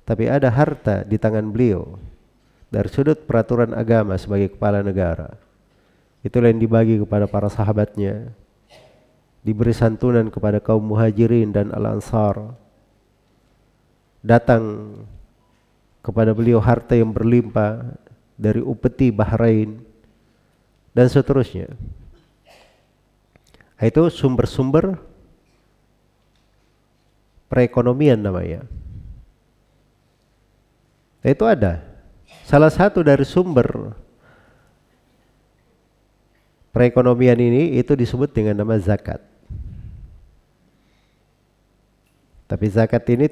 B: tapi ada harta di tangan beliau dari sudut peraturan agama sebagai kepala negara. Itulah yang dibagi kepada para sahabatnya, diberi santunan kepada kaum muhajirin dan al-ansar. Datang kepada beliau harta yang berlimpah dari upeti Bahrain dan seterusnya. Itu sumber-sumber perekonomian namanya. Itu ada. Salah satu dari sumber perekonomian ini itu disebut dengan nama zakat. Tapi zakat ini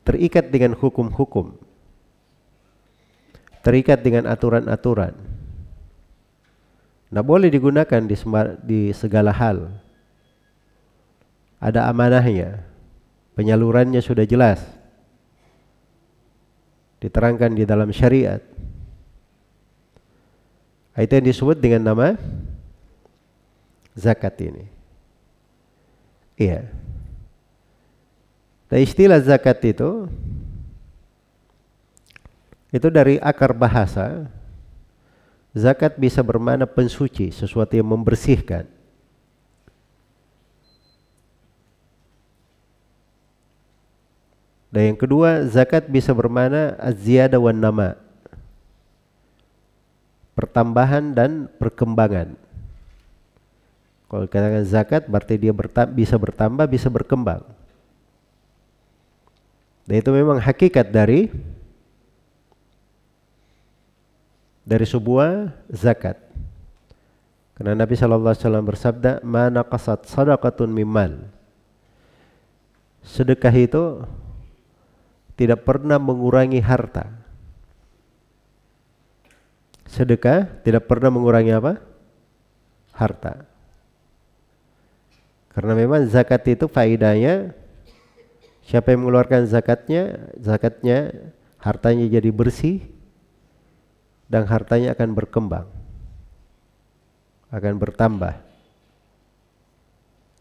B: terikat dengan hukum-hukum, terikat dengan aturan-aturan. Nah, boleh digunakan di segala hal. Ada amanahnya, penyalurannya sudah jelas, diterangkan di dalam syariat. Itu yang disebut dengan nama zakat ini. Iya. Nah, istilah zakat itu dari akar bahasa. Zakat bisa bermakna pensuci, sesuatu yang membersihkan. Dan yang kedua, zakat bisa bermakna az-ziyadah wan nama, pertambahan dan perkembangan. Kalau katakan zakat berarti dia bisa bertambah, bisa berkembang. Dan itu memang hakikat dari sebuah zakat. Karena Nabi sallallahu alaihi wasallam bersabda, "Ma naqasat shadaqatun mimmal." Sedekah itu tidak pernah mengurangi harta. Sedekah tidak pernah mengurangi apa? Harta. Karena memang zakat itu faedahnya, siapa yang mengeluarkan zakatnya hartanya jadi bersih dan hartanya akan berkembang, akan bertambah.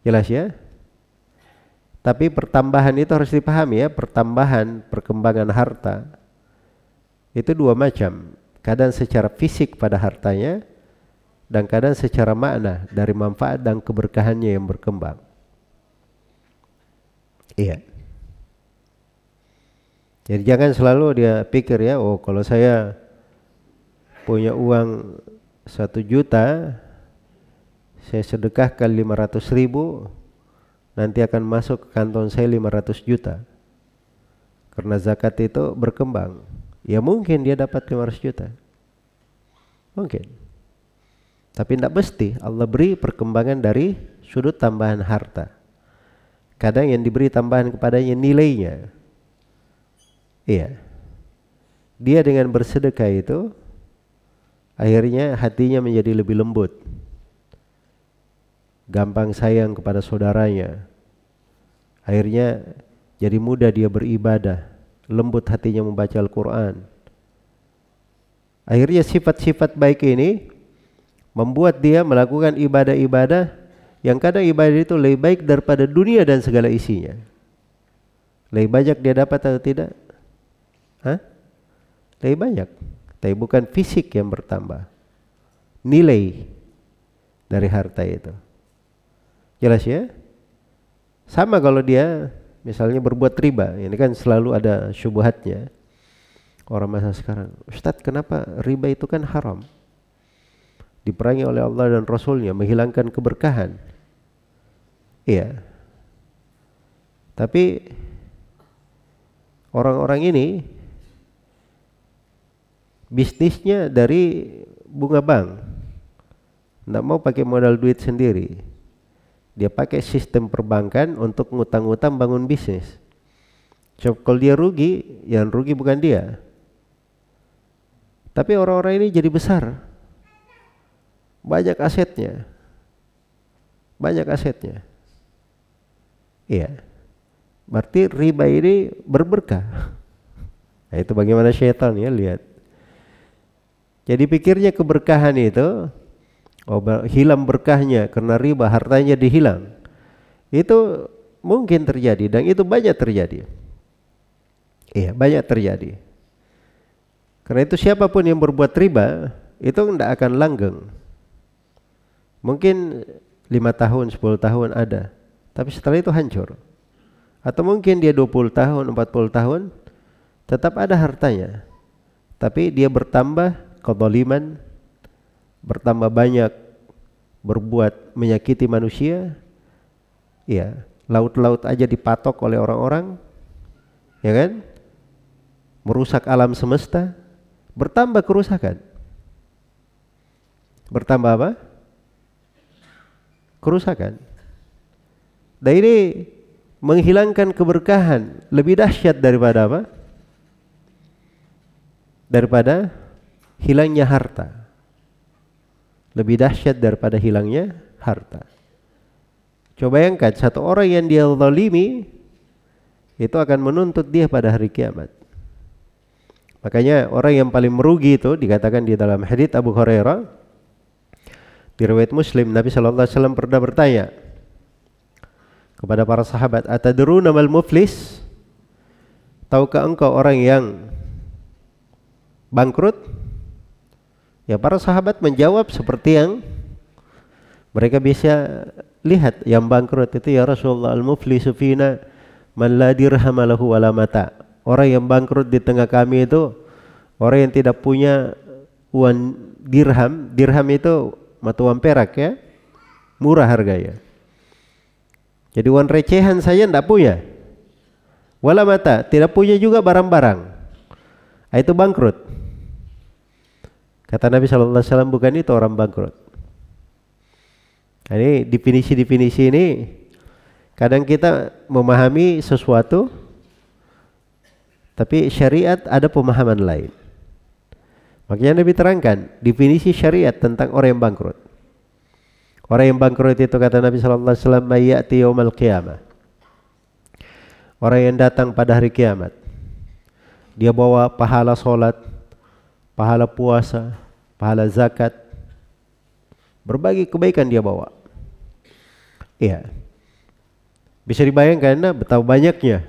B: Jelas ya? Tapi pertambahan itu harus dipahami ya, pertambahan, perkembangan harta itu 2 macam. Kadang secara fisik pada hartanya dan kadang secara makna dari manfaat dan keberkahannya yang berkembang. Iya. Jadi jangan selalu dia pikir ya, oh kalau saya punya uang 1 juta, saya sedekahkan 500.000, nanti akan masuk ke kantong saya 500 juta. Karena zakat itu berkembang. Ya mungkin dia dapat 500 juta. Mungkin. Tapi tidak mesti. Allah beri perkembangan dari sudut tambahan harta. Kadang yang diberi tambahan kepadanya nilainya. Iya. Dia dengan bersedekah itu akhirnya hatinya menjadi lebih lembut. Gampang sayang kepada saudaranya. Akhirnya jadi mudah dia beribadah, lembut hatinya membaca Al-Quran. Akhirnya sifat-sifat baik ini membuat dia melakukan ibadah-ibadah yang kadang ibadah itu lebih baik daripada dunia dan segala isinya. Lebih banyak dia dapat atau tidak? Hah? Lebih banyak. Tapi bukan fisik yang bertambah, nilai dari harta itu. Jelas ya? Sama kalau dia misalnya berbuat riba, ini kan selalu ada syubhatnya orang masa sekarang. Ustadz, kenapa riba itu kan haram, diperangi oleh Allah dan Rasulnya, menghilangkan keberkahan. Iya, tapi orang-orang ini bisnisnya dari bunga bank, nggak mau pakai modal duit sendiri. Dia pakai sistem perbankan untuk ngutang-ngutang bangun bisnis. Coba kalau dia rugi, yang rugi bukan dia. Tapi orang-orang ini jadi besar. Banyak asetnya. Banyak asetnya. Iya. Berarti riba ini berberkah. Nah, itu bagaimana syaitan ya, lihat. Jadi pikirnya keberkahan itu, hilang berkahnya karena riba, hartanya dihilang. Itu mungkin terjadi dan itu banyak terjadi. Iya, banyak terjadi. Karena itu siapapun yang berbuat riba itu tidak akan langgeng. Mungkin 5 tahun, 10 tahun ada, tapi setelah itu hancur. Atau mungkin dia 20 tahun, 40 tahun tetap ada hartanya, tapi dia bertambah kezaliman, bertambah banyak berbuat menyakiti manusia. Ya, laut-laut aja dipatok oleh orang-orang, ya kan? Merusak alam semesta, bertambah kerusakan. Bertambah apa? Kerusakan. Dan ini menghilangkan keberkahan lebih dahsyat daripada apa? Daripada hilangnya harta. Lebih dahsyat daripada hilangnya harta. Coba bayangkan satu orang yang dia zalimi itu akan menuntut dia pada hari kiamat. Makanya orang yang paling merugi itu dikatakan di dalam hadits Abu Hurairah di riwayat Muslim, Nabi sallallahu alaihi wasallam pernah bertanya kepada para sahabat, "Atadruna mal muflis?" Tahukah engkau orang yang bangkrut? Ya, para sahabat menjawab seperti yang mereka bisa lihat. Yang bangkrut itu, ya Rasulullah, al-muflisu fina man la dirham lahu wala mata. Orang yang bangkrut di tengah kami itu orang yang tidak punya uang dirham. Dirham itu mata uang perak ya, murah harganya. Jadi uang recehan saja tidak punya. Wala mata, tidak punya juga barang-barang. Itu bangkrut. Kata Nabi sallallahu alaihi wasallam, bukan itu orang bangkrut. Ini definisi-definisi ini kadang kita memahami sesuatu, tapi syariat ada pemahaman lain. Makanya Nabi terangkan definisi syariat tentang orang yang bangkrut. Orang yang bangkrut itu kata Nabi sallallahu alaihi wasallam, "Mayyati yaumal qiyamah." Orang yang datang pada hari kiamat. Dia bawa pahala solat, pahala puasa, pahala zakat, berbagai kebaikan dia bawa. Iya. Bisa dibayangkan betapa banyaknya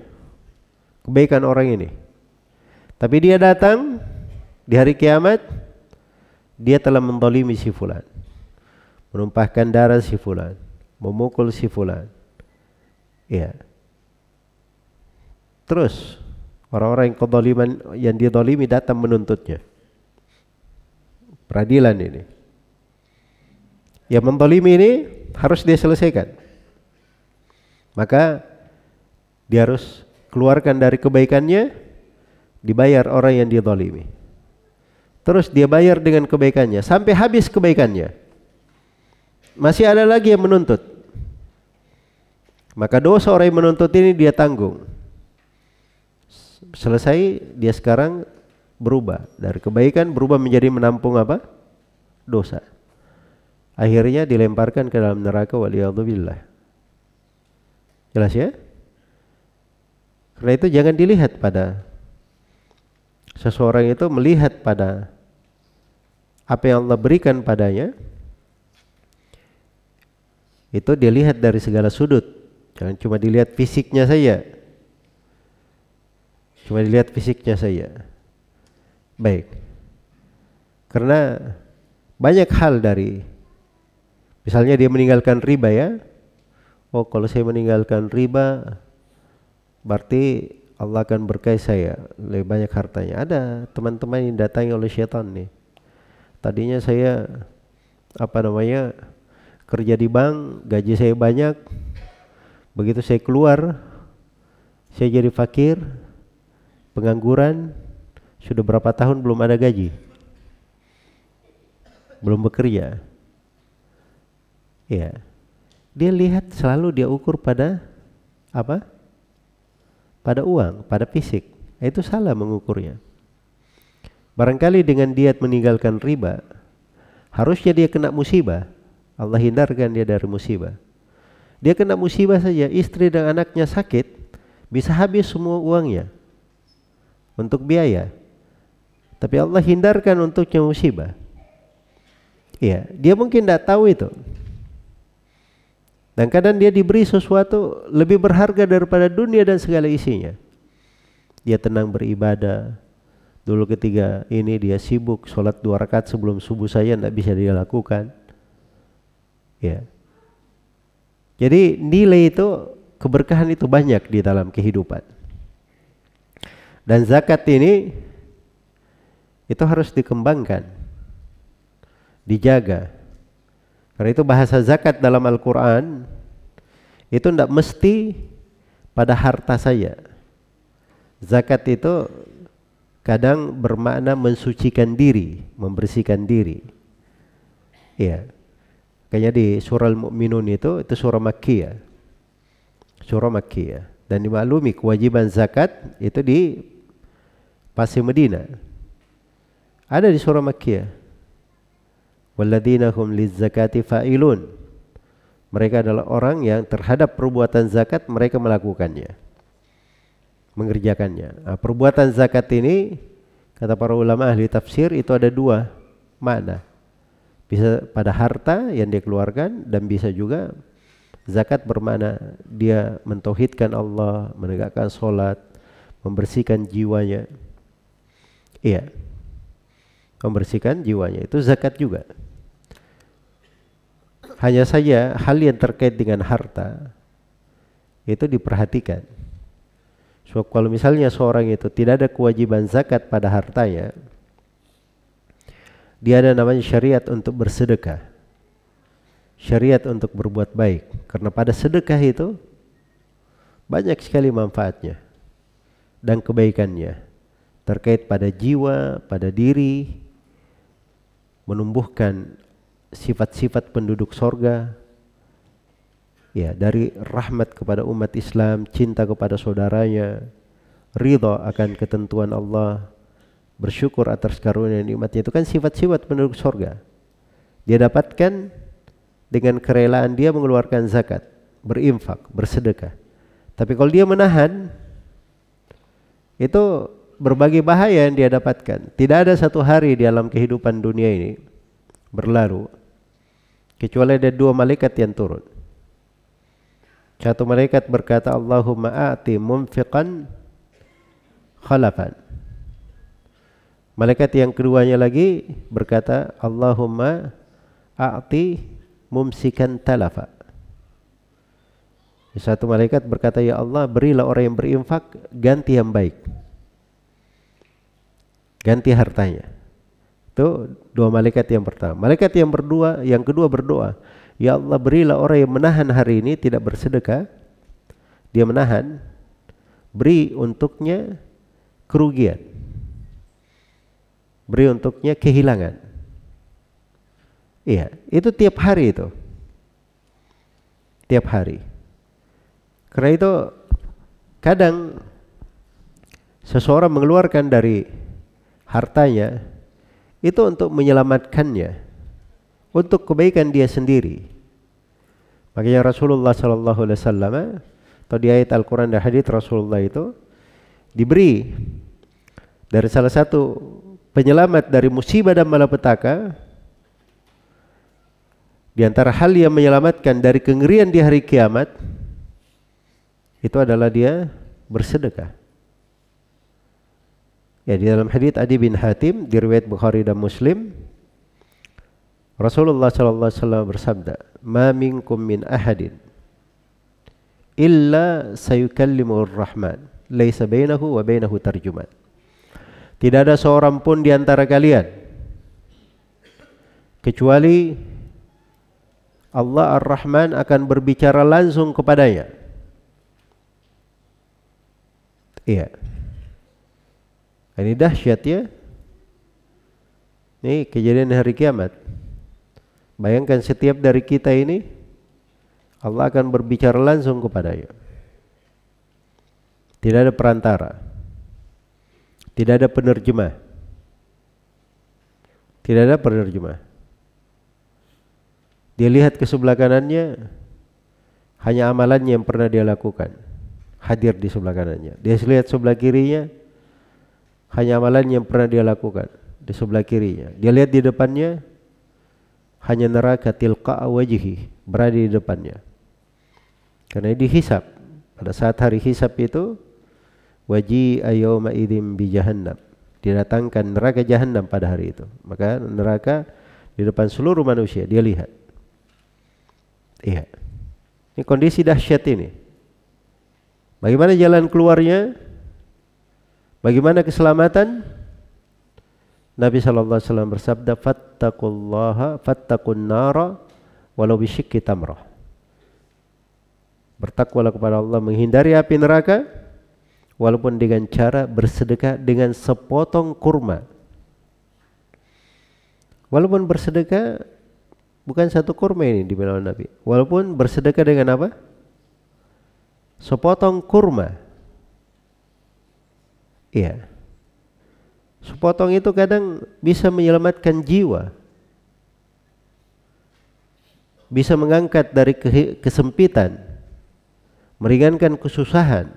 B: kebaikan orang ini. Tapi dia datang di hari kiamat, dia telah menzalimi si fulan, menumpahkan darah si fulan, memukul si fulan. Iya. Terus orang-orang yang dizalimi datang menuntutnya. Peradilan ini. Yang menzalimi ini harus dia selesaikan. Maka dia harus keluarkan dari kebaikannya, dibayar orang yang dizalimi. Terus dia bayar dengan kebaikannya sampai habis kebaikannya. Masih ada lagi yang menuntut. Maka dosa orang yang menuntut ini dia tanggung. Selesai, dia sekarang berubah dari kebaikan berubah menjadi menampung apa? Dosa. Akhirnya dilemparkan ke dalam neraka, waliyadzubillah. Jelas ya? Karena itu jangan dilihat pada seseorang itu, melihat pada apa yang Allah berikan padanya, itu dilihat dari segala sudut, jangan cuma dilihat fisiknya saja. Cuma dilihat fisiknya saja. Baik. Karena banyak hal dari, misalnya dia meninggalkan riba ya. Oh, kalau saya meninggalkan riba berarti Allah akan berkahi saya, lebih banyak hartanya. Ada teman-teman yang datangi oleh syaitan nih. Tadinya saya kerja di bank, gaji saya banyak. Begitu saya keluar, saya jadi fakir, pengangguran, sudah berapa tahun belum ada gaji, belum bekerja. Ya, dia lihat selalu, dia ukur pada apa? Pada uang, pada fisik. Itu salah mengukurnya. Barangkali dengan dia meninggalkan riba, harusnya dia kena musibah. Allah hindarkan dia dari musibah. Dia kena musibah saja, istri dan anaknya sakit, bisa habis semua uangnya untuk biaya. Tapi Allah hindarkan untuknya musibah. Iya, dia mungkin tidak tahu itu. Dan kadang dia diberi sesuatu lebih berharga daripada dunia dan segala isinya. Dia tenang beribadah. Dulu ketika ini dia sibuk sholat 2 rakaat sebelum subuh saja tidak bisa dia lakukan. Ya. Jadi nilai itu, keberkahan itu banyak di dalam kehidupan. Dan zakat ini itu harus dikembangkan, dijaga. Karena itu bahasa zakat dalam Al-Quran itu tidak mesti pada harta saja. Zakat itu kadang bermakna mensucikan diri, membersihkan diri. Ya, kayaknya di surah Al-Mu'minun itu surah Makkiyah. Surah Makkiyah. Dan dimaklumi kewajiban zakat itu di Pasir Medina. Ada di surah Makkiyah. Walladzina hum lizzakati fa'ilun. Mereka adalah orang yang terhadap perbuatan zakat mereka melakukannya, mengerjakannya. Nah, perbuatan zakat ini kata para ulama ahli tafsir itu ada 2 makna. Bisa pada harta yang dia keluarkan, dan bisa juga zakat bermakna dia mentauhidkan Allah, menegakkan sholat, membersihkan jiwanya. Iya, membersihkan jiwanya itu zakat juga. Hanya saja hal yang terkait dengan harta itu diperhatikan. So, kalau misalnya seorang itu tidak ada kewajiban zakat pada hartanya, dia ada namanya syariat untuk bersedekah, syariat untuk berbuat baik. Karena pada sedekah itu banyak sekali manfaatnya dan kebaikannya terkait pada jiwa, pada diri, menumbuhkan sifat-sifat penduduk sorga, ya, dari rahmat kepada umat Islam, cinta kepada saudaranya, ridha akan ketentuan Allah, bersyukur atas karunia nikmatnya. Itu kan sifat-sifat penduduk sorga. Dia dapatkan dengan kerelaan dia mengeluarkan zakat, berinfak, bersedekah. Tapi kalau dia menahan, itu berbagai bahaya yang dia dapatkan. Tidak ada satu hari di dalam kehidupan dunia ini berlalu kecuali ada 2 malaikat yang turun. Satu malaikat berkata, Allahumma a'ti munfiqan khalafan. Malaikat yang keduanya lagi berkata, Allahumma a'ti mumsikan talafa. Satu malaikat berkata, ya Allah, berilah orang yang berinfak ganti yang baik, ganti hartanya. Itu 2 malaikat yang pertama. Malaikat yang kedua berdoa, ya Allah, berilah orang yang menahan hari ini tidak bersedekah, dia menahan, beri untuknya kerugian, beri untuknya kehilangan. Iya, itu tiap hari itu. Tiap hari. Karena itu kadang seseorang mengeluarkan dari hartanya itu untuk menyelamatkannya, untuk kebaikan dia sendiri. Makanya Rasulullah SAW atau di ayat Al-Quran dan hadits Rasulullah itu diberi dari salah satu penyelamat dari musibah dan malapetaka, Di antara hal yang menyelamatkan dari kengerian di hari kiamat itu adalah dia bersedekah. Ya, di dalam hadits Adi bin Hatim di riwayat Bukhari dan Muslim, Rasulullah sallallahu alaihi wasallam bersabda, "Ma minkum min ahadin illa sayukallimuhur rahman, laisa bainahu wa bainahu tarjuman." Tidak ada seorang pun di antara kalian kecuali Allah Ar-Rahman akan berbicara langsung kepadanya. Iya. Ini dahsyat ya. Ini kejadian hari kiamat. Bayangkan setiap dari kita ini Allah akan berbicara langsung kepadanya. Tidak ada perantara. Tidak ada penerjemah. Tidak ada penerjemah. Dia lihat ke sebelah kanannya, hanya amalannya yang pernah dia lakukan hadir di sebelah kanannya. Dia lihat sebelah kirinya, hanya amalannya yang pernah dia lakukan di sebelah kirinya. Dia lihat di depannya, hanya neraka tilqa wajhi berada di depannya. Karena dihisab. Pada saat hari hisab itu, waji'a yawma idzin bi jahannam. Didatangkan neraka jahannam pada hari itu. Maka neraka di depan seluruh manusia dia lihat. Iya. Ini kondisi dahsyat ini. Bagaimana jalan keluarnya? Bagaimana keselamatan? Nabi sallallahu alaihi wasallam bersabda, fattaqun nara walau bisyikki tamrah. Bertakwalah kepada Allah, menghindari api neraka walaupun dengan cara bersedekah dengan sepotong kurma. Walaupun bersedekah bukan satu kurma ini dibilang Nabi. Walaupun bersedekah dengan apa? Sepotong kurma. Iya. Sepotong itu kadang bisa menyelamatkan jiwa. Bisa mengangkat dari kesempitan. Meringankan kesusahan.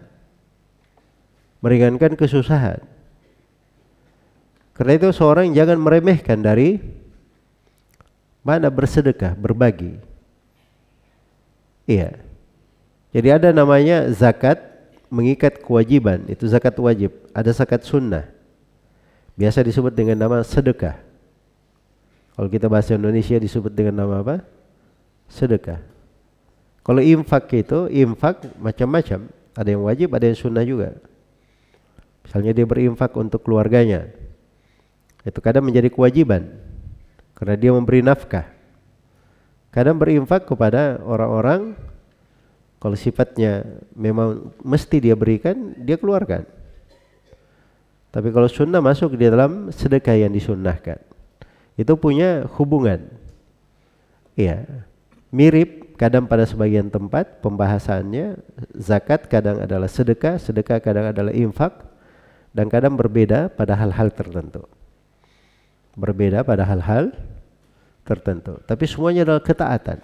B: Meringankan kesusahan. Karena itu seorang jangan meremehkan dari mana bersedekah, berbagi. Iya. Jadi ada namanya zakat mengikat kewajiban, itu zakat wajib. Ada zakat sunnah. Biasa disebut dengan nama sedekah. Kalau kita bahasa Indonesia disebut dengan nama apa? Sedekah. Kalau infak itu, infak macam-macam. Ada yang wajib, ada yang sunnah juga. Misalnya dia berinfak untuk keluarganya. Itu kadang menjadi kewajiban. Karena dia memberi nafkah. Kadang berinfak kepada orang-orang, kalau sifatnya memang mesti dia berikan, dia keluarkan. Tapi kalau sunnah masuk di dalam sedekah yang disunnahkan. Itu punya hubungan. Iya. Mirip kadang pada sebagian tempat pembahasannya, zakat kadang adalah sedekah, sedekah kadang adalah infak, dan kadang berbeda pada hal-hal tertentu. Berbeda pada hal-hal tertentu. Tapi semuanya adalah ketaatan.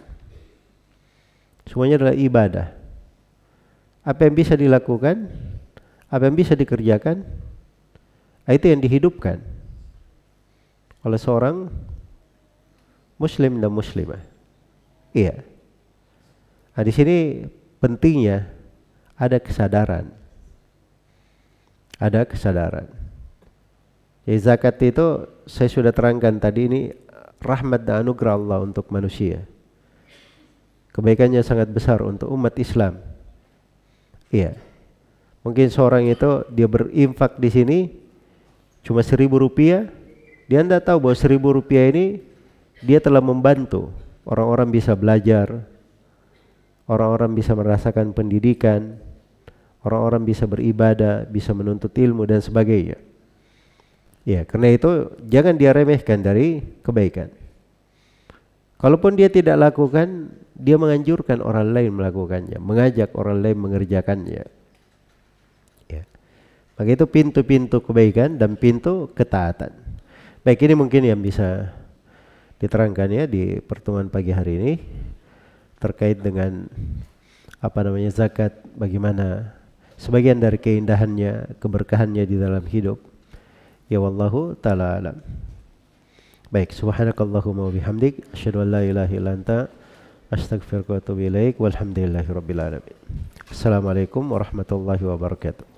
B: Semuanya adalah ibadah. Apa yang bisa dilakukan, apa yang bisa dikerjakan, itu yang dihidupkan oleh seorang muslim dan muslimah. Iya. Nah, di sini pentingnya ada kesadaran. Ada kesadaran. Jadi zakat itu saya sudah terangkan tadi, ini rahmat dan anugerah Allah untuk manusia. Kebaikannya sangat besar untuk umat Islam. Iya. Mungkin seorang itu dia berinfak di sini cuma Rp1.000, dia tidak tahu bahwa Rp1.000 ini dia telah membantu orang-orang bisa belajar, orang-orang bisa merasakan pendidikan, orang-orang bisa beribadah, bisa menuntut ilmu dan sebagainya. Ya, karena itu jangan dia remehkan dari kebaikan. Kalaupun dia tidak lakukan, dia menganjurkan orang lain melakukannya, mengajak orang lain mengerjakannya. Ya. Maka itu pintu-pintu kebaikan dan pintu ketaatan. Baik, ini mungkin yang bisa diterangkan ya di pertemuan pagi hari ini terkait dengan zakat, bagaimana sebagian dari keindahannya, keberkahannya di dalam hidup. Ya wallahu ta'ala alam. Baik, subhanakallahumma wa bihamdik asyhadu an la ilaha illa anta astaghfiruka wa atubu ilaik walhamdulillahirabbil alamin. Assalamualaikum warahmatullahi wabarakatuh.